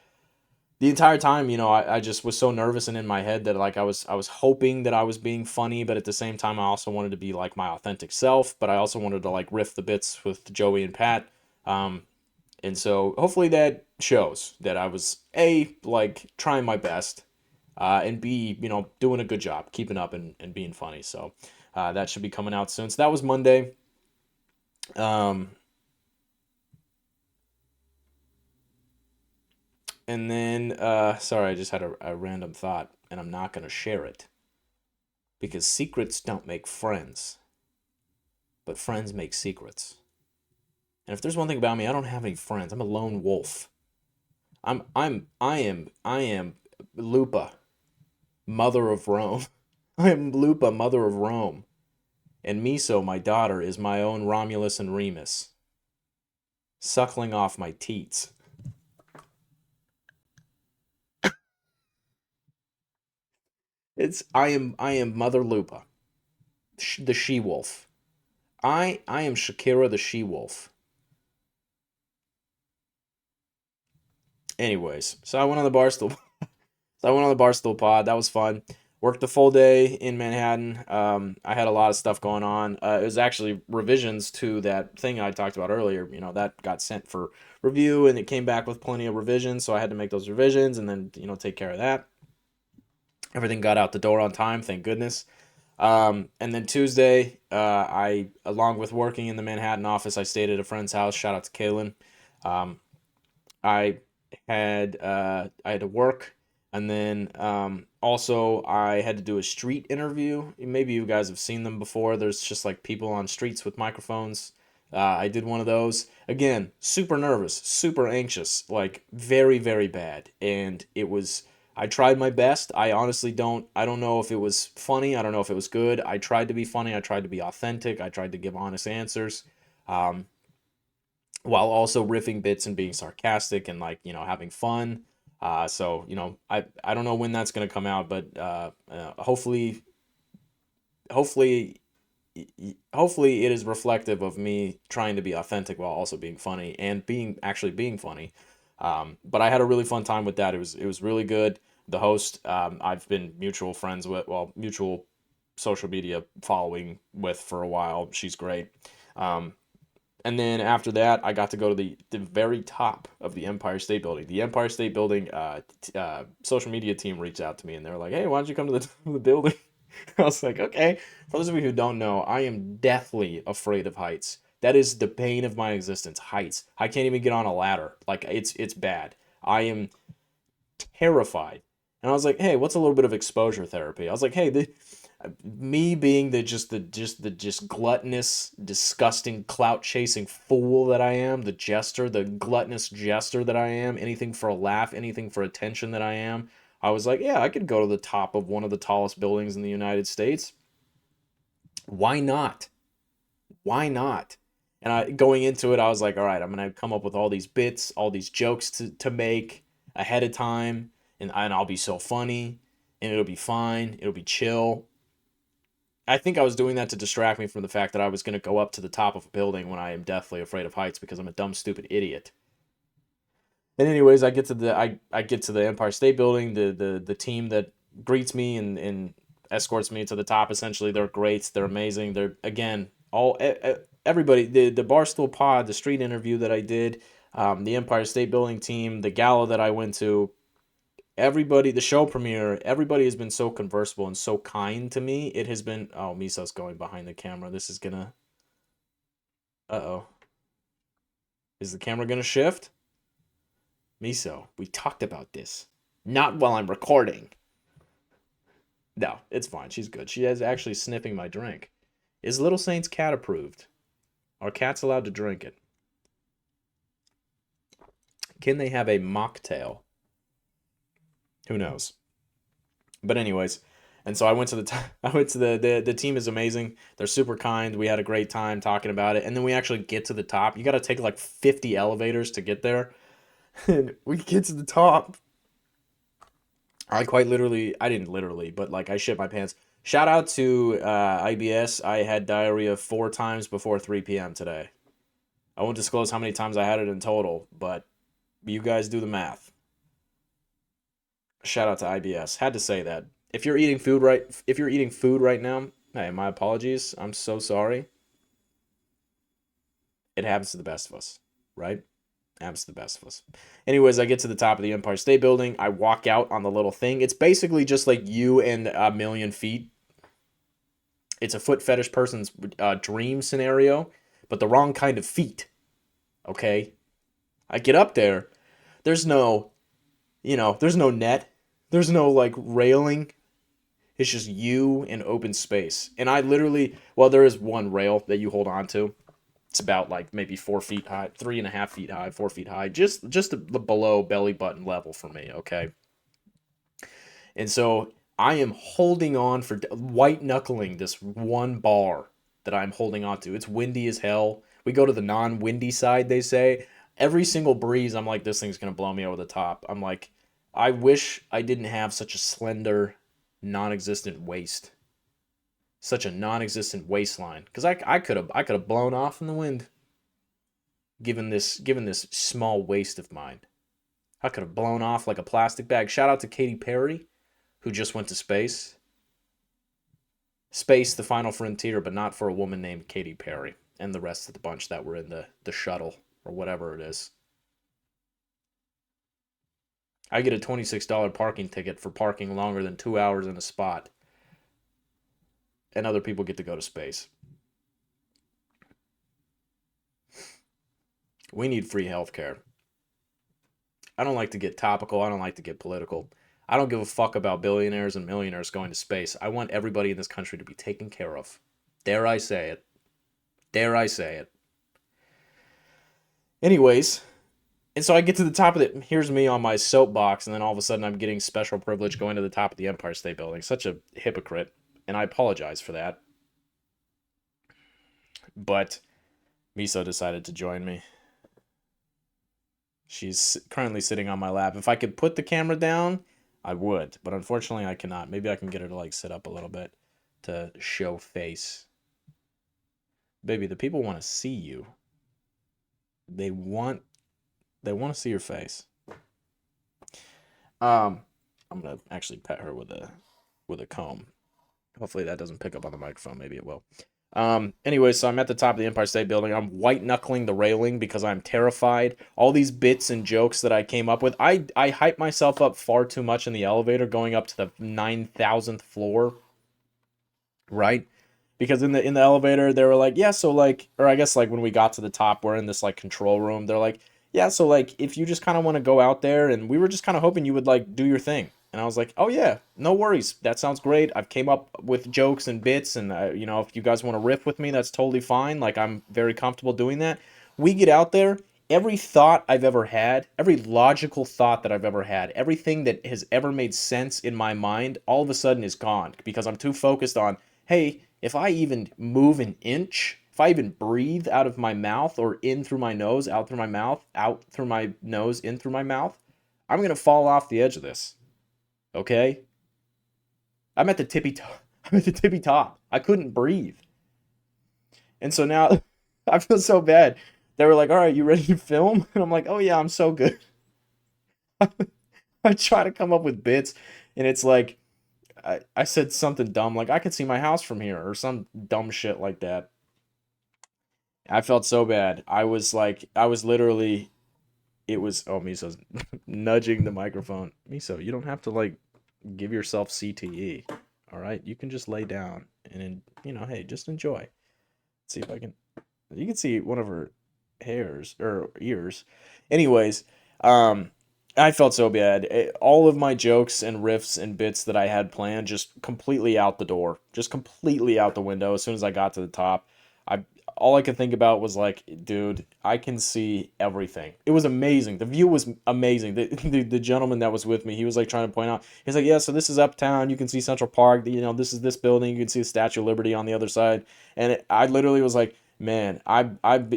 entire time. I just was so nervous and in my head that like I was hoping that I was being funny, but at the same time I also wanted to be like my authentic self. But I also wanted to like riff the bits with Joey and Pat. Um, and so hopefully that shows that I was like trying my best, and B, doing a good job, keeping up and being funny. So that should be coming out soon. So that was Monday. Um, and then, sorry, I just had a random thought, and I'm not going to share it because secrets don't make friends, but friends make secrets. And if there's one thing about me, I don't have any friends. I'm a lone wolf. I am Lupa, mother of Rome. I am Lupa, mother of Rome. And Miso, my daughter, is my own Romulus and Remus, suckling off my teats. I am Mother Lupa, the she wolf. I am Shakira the she wolf. Anyways, so I went on the barstool. So I went on the barstool pod. That was fun. Worked the full day in Manhattan. I had a lot of stuff going on. It was actually revisions to that thing I talked about earlier. That got sent for review, and it came back with plenty of revisions. So I had to make those revisions, and then take care of that. Everything got out the door on time, thank goodness. And then Tuesday, along with working in the Manhattan office, I stayed at a friend's house. Shout out to Kaylin. Um, I I had to work, and then also I had to do a street interview. Maybe you guys have seen them before. There's just like people on streets with microphones. I did one of those. Again, super nervous, super anxious, like very, very bad. And it was. I tried my best. I honestly don't. I don't know if it was funny. I don't know if it was good. I tried to be funny. I tried to be authentic. I tried to give honest answers. Um, while also riffing bits and being sarcastic and like having fun. So I don't know when that's gonna come out, but hopefully hopefully it is reflective of me trying to be authentic while also being funny and being funny. But I had a really fun time with that. It was really good. The host, I've been mutual friends with, well, mutual social media following with for a while. She's great. Um, and then after that, I got to go to the very top of the Empire State Building. The Empire State Building social media team reached out to me and they were like, "Hey, why don't you come to the, the building?" I was like, "Okay." For those of you who don't know, I am deathly afraid of heights. That is the bane of my existence. Heights. I can't even get on a ladder. Like it's bad. I am terrified. And I was like, "Hey, what's a little bit of exposure therapy?" I was like, "Hey, me being the just gluttonous, disgusting, clout chasing fool that I am, the gluttonous jester that I am, anything for a laugh, anything for attention that I am. I was like, yeah, I could go to the top of one of the tallest buildings in the United States. Why not? Why not? And I going into it, I was like, all right, I'm gonna come up with all these bits, all these jokes to make ahead of time, and I'll be so funny, and it'll be fine, it'll be chill. I think I was doing that to distract me from the fact that I was gonna go up to the top of a building when I am deathly afraid of heights because I'm a dumb, stupid idiot. And anyways, I get to the Empire State Building. The team that greets me and escorts me to the top. Essentially, they're great. They're amazing. They're again everybody. The Barstool Pod, the street interview that I did, the Empire State Building team, the gala that I went to. Everybody, the show premiere, everybody has been so conversable and so kind to me. It has been. Oh, Misa's going behind the camera. This is gonna. Uh-oh. Is the camera gonna shift? Miso, we talked about this. Not while I'm recording. No, it's fine. She's good. She is actually sniffing my drink. Is Little Saint's cat approved? Are cats allowed to drink it? Can they have a mocktail? Who knows? But anyways, and so I went to I went to the team is amazing. They're super kind. We had a great time talking about it. And then we actually get to the top. You got to take like 50 elevators to get there. And we get to the top. I quite literally, I didn't literally, but like I shit my pants. Shout out to IBS. I had diarrhea 4 times before 3 p.m. today. I won't disclose how many times I had it in total, but you guys do the math. Shout out to IBS. Had to say that. If you're eating food right now, hey, my apologies. I'm so sorry. It happens to the best of us, right? Happens to the best of us. Anyways, I get to the top of the Empire State Building. I walk out on the little thing. It's basically just like you and a million feet. It's a foot fetish person's dream scenario, but the wrong kind of feet. Okay? I get up there. There's no, there's no net. There's no like railing. It's just you and open space. And I literally, well, there is one rail that you hold on to. It's about like maybe 4 feet high, 3.5 feet high, 4 feet high, just the below belly button level for me. Okay. And so I am holding on for white knuckling this one bar that I'm holding on to. It's windy as hell. We go to the non-windy side, they say. Every single breeze, I'm like, this thing's going to blow me over the top. I'm like, I wish I didn't have such a slender, non-existent waist. Such a non-existent waistline. Because I could have blown off in the wind. Given this small waist of mine. I could have blown off like a plastic bag. Shout out to Katy Perry, who just went to space. Space, the final frontier, but not for a woman named Katy Perry and the rest of the bunch that were in the shuttle or whatever it is. I get a $26 parking ticket for parking longer than 2 hours in a spot. And other people get to go to space. We need free healthcare. I don't like to get topical. I don't like to get political. I don't give a fuck about billionaires and millionaires going to space. I want everybody in this country to be taken care of. Dare I say it. Dare I say it. Anyways, and so I get to the top of it. Here's me on my soapbox, and then all of a sudden I'm getting special privilege going to the top of the Empire State Building. Such a hypocrite, and I apologize for that. But Miso decided to join me. She's currently sitting on my lap. If I could put the camera down, I would, but unfortunately I cannot. Maybe I can get her to like sit up a little bit to show face. Baby, the people want to see you. They want to see your face. I'm gonna actually pet her with a comb. Hopefully that doesn't pick up on the microphone. Maybe it will. Anyway, so I'm at the top of the Empire State Building. I'm white knuckling the railing because I'm terrified. All these bits and jokes that I came up with, I hype myself up far too much in the elevator going up to the 9,000th floor. Right? Because in the elevator they were like, yeah, so like, or I guess like when we got to the top, we're in this like control room. They're like, yeah, so like if you just kind of want to go out there, and we were just kind of hoping you would like do your thing. And I was like, oh yeah, no worries. That sounds great. I've came up with jokes and bits, and if you guys want to riff with me, that's totally fine. Like I'm very comfortable doing that. We get out there. every thought I've ever had, every logical thought that I've ever had, everything that has ever made sense in my mind, all of a sudden is gone because I'm too focused on, hey, if I even move an inch, if I even breathe out of my mouth or in through my nose, out through my mouth, out through my nose, in through my mouth, I'm going to fall off the edge of this. Okay? I'm at the tippy top. I'm at the tippy top. I couldn't breathe. And so now I feel so bad. They were like, all right, you ready to film? And I'm like, oh yeah, I'm so good. I try to come up with bits, and it's like I said something dumb like I can see my house from here or some dumb shit like that. I felt so bad. I was literally it was oh Miso's nudging the microphone. Miso, you don't have to like give yourself CTE. All right, you can just lay down and hey, just enjoy. Let's see if I can. You can see one of her hairs or ears. Anyways, um, I felt so bad. All of my jokes and riffs and bits that I had planned just completely out the door, just completely out the window. As soon as I got to the top, I all I could think about was like, dude, I can see everything. It was amazing. The view was amazing. The gentleman that was with me, he was like trying to point out. He's like, yeah, so this is uptown. You can see Central Park. This is this building. You can see the Statue of Liberty on the other side. And I literally was like, man,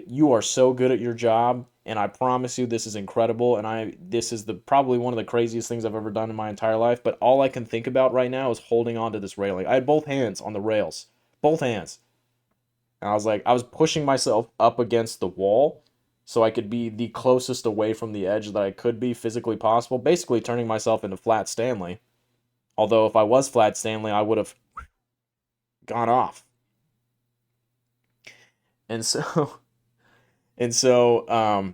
you are so good at your job, and I promise you, this is incredible. And this is probably one of the craziest things I've ever done in my entire life. But all I can think about right now is holding on to this railing. I had both hands on the rails, both hands, and I was pushing myself up against the wall so I could be the closest away from the edge that I could be physically possible. Basically, turning myself into Flat Stanley. Although if I was Flat Stanley, I would have gone off. And so and so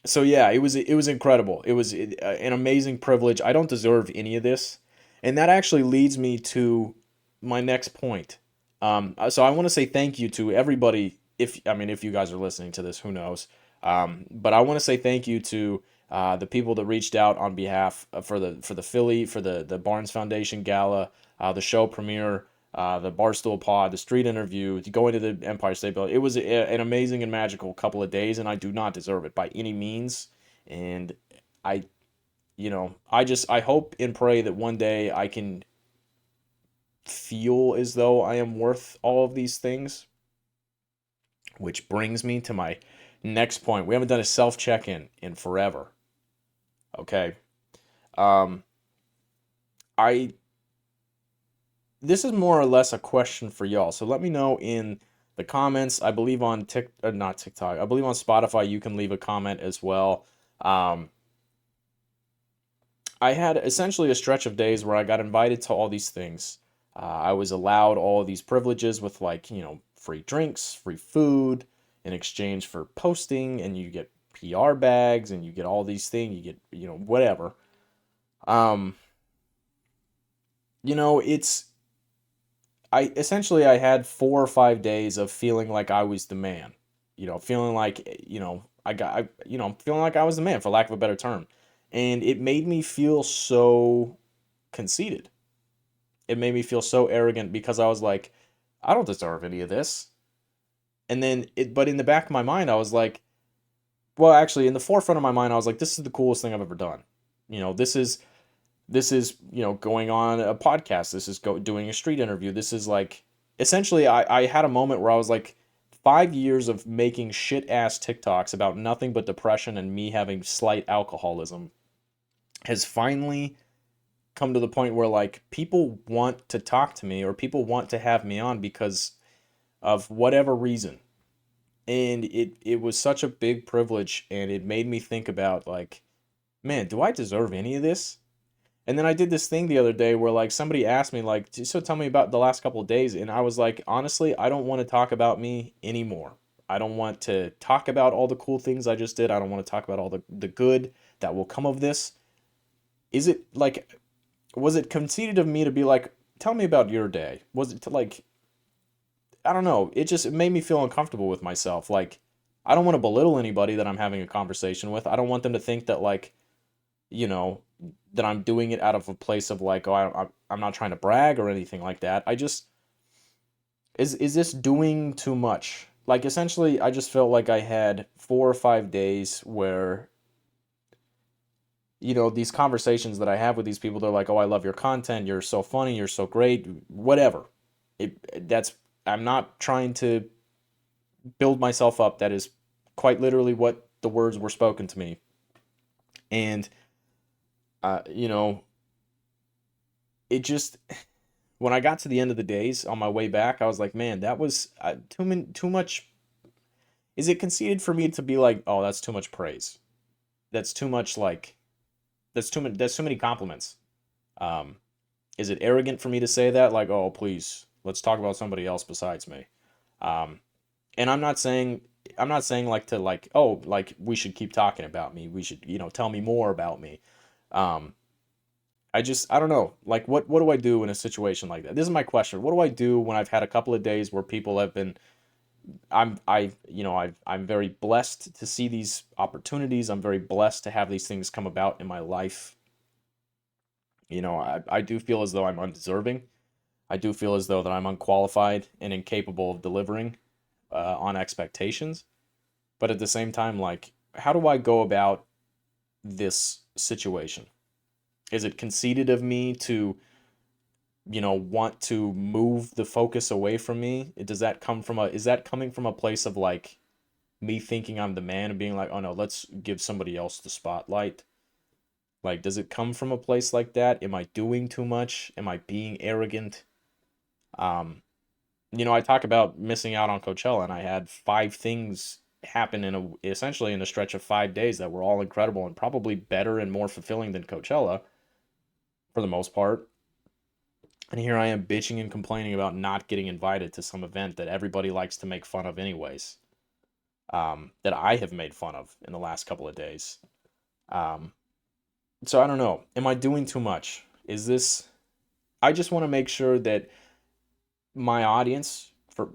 so yeah, it was incredible. It was an amazing privilege. I don't deserve any of this, and that actually leads me to my next point. So I want to say thank you to everybody. If you guys are listening to this, who knows? But I want to say thank you to the people that reached out on behalf for the Philly for the Barnes Foundation Gala, the show premiere, the Barstool Pod, the street interview, going to the Empire State Building. It was an amazing and magical couple of days, and I do not deserve it by any means. And I, I hope and pray that one day I can feel as though I am worth all of these things. Which brings me to my next point. We haven't done a self check in forever. Okay. Um, I this is more or less a question for y'all. So let me know in the comments. I believe on not TikTok. I believe on Spotify you can leave a comment as well. Um, I had essentially a stretch of days where I got invited to all these things. I was allowed all these privileges with like free drinks, free food in exchange for posting, and you get PR bags, and you get all these things. You get whatever. Um, it's I had 4 or 5 days of feeling like I was the man. Feeling like feeling like I was the man for lack of a better term. And it made me feel so conceited. It made me feel so arrogant because I was like, I don't deserve any of this. And then but in the back of my mind, I was like, well, actually, in the forefront of my mind, I was like, this is the coolest thing I've ever done. This is going on a podcast. This is doing a street interview. This is like essentially I had a moment where I was like 5 years of making shit ass TikToks about nothing but depression and me having slight alcoholism has finally come to the point where like people want to talk to me or people want to have me on because of whatever reason. And it was such a big privilege, and it made me think about like, man, do I deserve any of this? And then I did this thing the other day where like somebody asked me like, so tell me about the last couple of days, and I was like, honestly, I don't want to talk about me anymore. I don't want to talk about all the cool things I just did. I don't want to talk about all the good that will come of this. Is it like was it conceited of me to be like, tell me about your day? Was it to like I don't know. It made me feel uncomfortable with myself. Like I don't want to belittle anybody that I'm having a conversation with. I don't want them to think that like, you know, that I'm doing it out of a place of like, oh, I'm not trying to brag or anything like that. I just is this doing too much? like essentially I just felt like I had 4 or 5 days where, these conversations that I have with these people, they're like, "Oh, I love your content. You're so funny. You're so great. Whatever." That's I'm not trying to build myself up. That is quite literally what the words were spoken to me. And uh, you know, it just when I got to the end of the days on my way back, I was like, "Man, that was too much." Is it conceited for me to be like, "Oh, that's too much praise. That's too much like that's too many compliments." Um, is it arrogant for me to say that? Like, oh, please, let's talk about somebody else besides me. Um, and I'm not saying like to like, oh, like we should keep talking about me. We should, tell me more about me. Um, I don't know. Like, what do I do in a situation like that? This is my question. What do I do when I've had a couple of days where people have been I'm very blessed to see these opportunities. I'm very blessed to have these things come about in my life. I do feel as though I'm undeserving. I do feel as though that I'm unqualified and incapable of delivering on expectations. But at the same time, like, how do I go about this situation? Is it conceited of me to, want to move the focus away from me? Is that coming from a place of like me thinking I'm the man and being like, oh no, let's give somebody else the spotlight? Like, does it come from a place like that? Am I doing too much? Am I being arrogant? Um, I talk about missing out on Coachella, and I had 5 things happen essentially in a stretch of 5 days that were all incredible and probably better and more fulfilling than Coachella for the most part. And here I am bitching and complaining about not getting invited to some event that everybody likes to make fun of anyways. That I have made fun of in the last couple of days. Um, so I don't know. Am I doing too much? Is this? I just want to make sure that my audience, for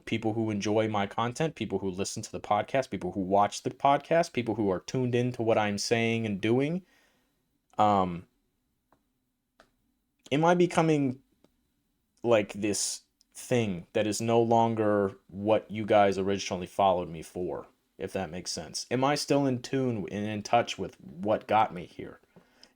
people who enjoy my content, people who listen to the podcast, people who watch the podcast, people who are tuned in to what I'm saying and doing, um am I becoming like this thing that is no longer what you guys originally followed me for, if that makes sense? Am I still in tune and in touch with what got me here?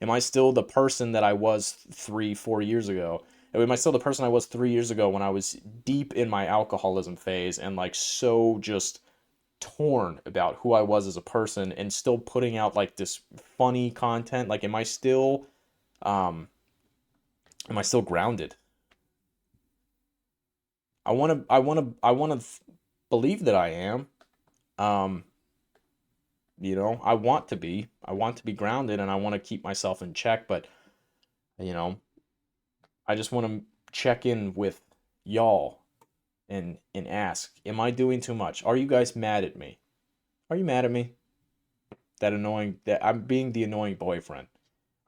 Am I still the person that I was 3, 4 years ago? Am I still the person I was 3 years ago when I was deep in my alcoholism phase and like so just torn about who I was as a person and still putting out like this funny content? Like, um, am I still grounded? I want to believe that I am. Um, I want to be grounded and I want to keep myself in check, but you know, I just want to check in with y'all and ask, am I doing too much? Are you guys mad at me? Are you mad at me? That I'm being the annoying boyfriend.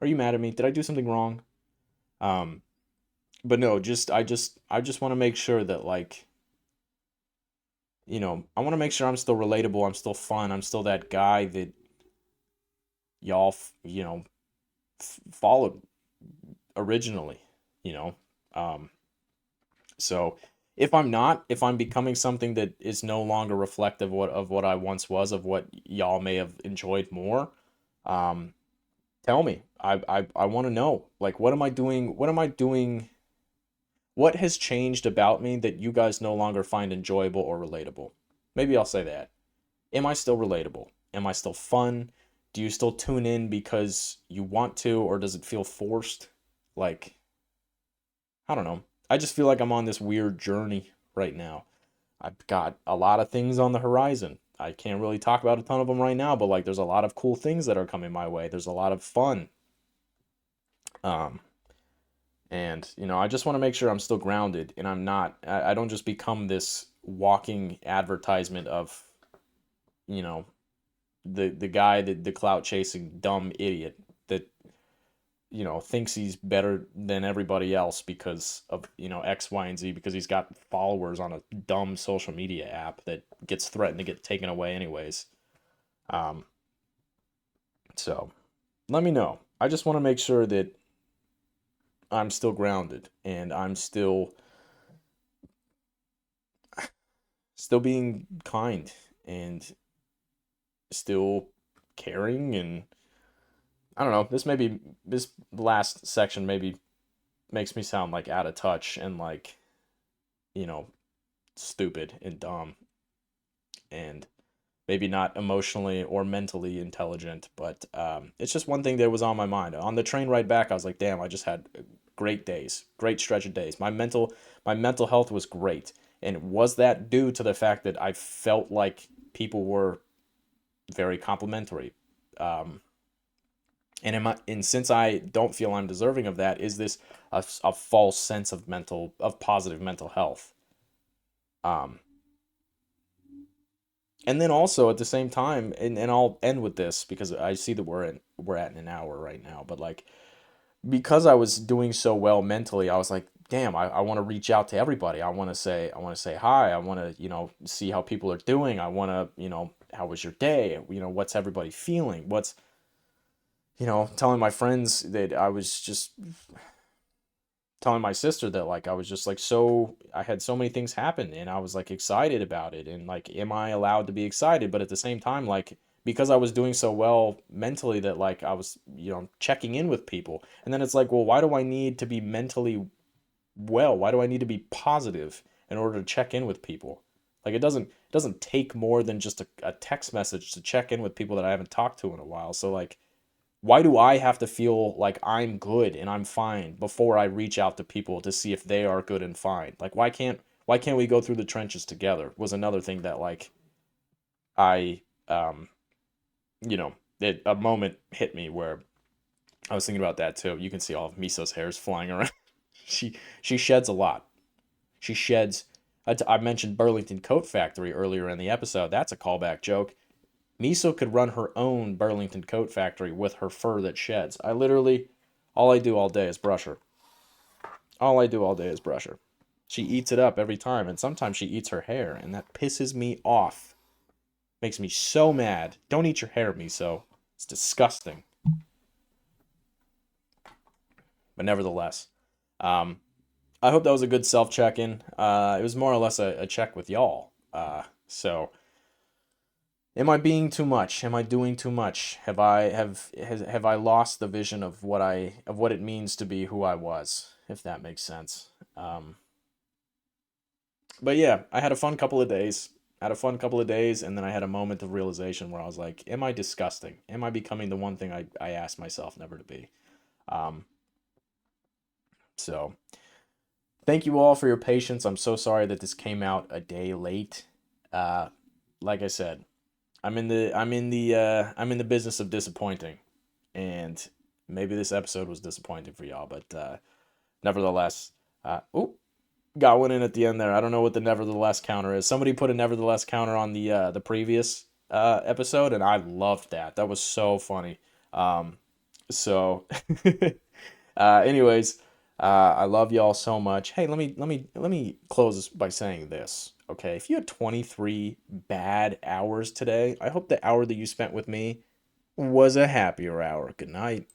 Are you mad at me? Did I do something wrong? Um, but no, I just want to make sure that like, I want to make sure I'm still relatable, I'm still fun, I'm still that guy that y'all, followed originally, you know. Um, So if I'm becoming something that is no longer reflective of what I once was, of what y'all may have enjoyed more, um, tell me. I want to know. Like, what am I doing? What am I doing? What has changed about me that you guys no longer find enjoyable or relatable? Maybe I'll say that. Am I still relatable? Am I still fun? Do you still tune in because you want to, or does it feel forced? Like, I don't know. I just feel like I'm on this weird journey right now. I've got a lot of things on the horizon. I can't really talk about a ton of them right now, but like there's a lot of cool things that are coming my way. There's a lot of fun. Um, and I just want to make sure I'm still grounded and I don't just become this walking advertisement of, you know, the guy that the clout chasing dumb idiot that thinks he's better than everybody else because of, X, Y, and Z, because he's got followers on a dumb social media app that gets threatened to get taken away anyways. Um, so let me know. I just want to make sure that I'm still grounded and I'm still still being kind and still caring. And I don't know, this last section maybe makes me sound like out of touch and like, you know, stupid and dumb and maybe not emotionally or mentally intelligent, but it's just one thing that was on my mind. On the train ride back, I was like, damn, I just had great days, great stretch of days. My mental health was great. And was that due to the fact that I felt like people were very complimentary? Um, and since I don't feel I'm deserving of that, is this a false sense of positive mental health? Um, and then also at the same time, and I'll end with this because I see that we're at an hour right now, but like because I was doing so well mentally, I was like, damn, I want to reach out to everybody. I want to say hi. I want to, see how people are doing. I want to, how was your day? What's everybody feeling? What's, telling my friends that I was just telling my sister that like I was just like so I had so many things happen and I was like excited about it and like am I allowed to be excited, but at the same time like because I was doing so well mentally that like I was checking in with people, and then it's like, well, why do I need to be mentally well? Why do I need to be positive in order to check in with people? Like it doesn't take more than just a text message to check in with people that I haven't talked to in a while. So like why do I have to feel like I'm good and I'm fine before I reach out to people to see if they are good and fine? Like why can't we go through the trenches together? Was another thing that like I a moment hit me where I was thinking about that too. You can see all of Miso's hairs flying around. She sheds a lot. She sheds. I mentioned Burlington Coat Factory earlier in the episode. That's a callback joke. Miso could run her own Burlington Coat Factory with her fur that sheds. All I do all day is brush her. All I do all day is brush her. She eats it up every time, and sometimes she eats her hair, and that pisses me off. Makes me so mad. Don't eat your hair, Miso. It's disgusting. But nevertheless, um, I hope that was a good self check in. It was more or less a check with y'all. So am I being too much? Am I doing too much? Have I lost the vision of what it means to be who I was, if that makes sense. But yeah, I had a fun couple of days. And then I had a moment of realization where I was like, am I disgusting? Am I becoming the one thing I asked myself never to be? Um, so thank you all for your patience. I'm so sorry that this came out a day late. Uh, like I said, I'm in the business of disappointing, and maybe this episode was disappointing for y'all, but nevertheless, oh, got one in at the end there. I don't know what the nevertheless counter is. Somebody put a nevertheless counter on the previous episode, and I loved that. That was so funny. So, anyways, I love y'all so much. Hey, let me close this by saying this. Okay, if you had 23 bad hours today, I hope the hour that you spent with me was a happier hour. Good night.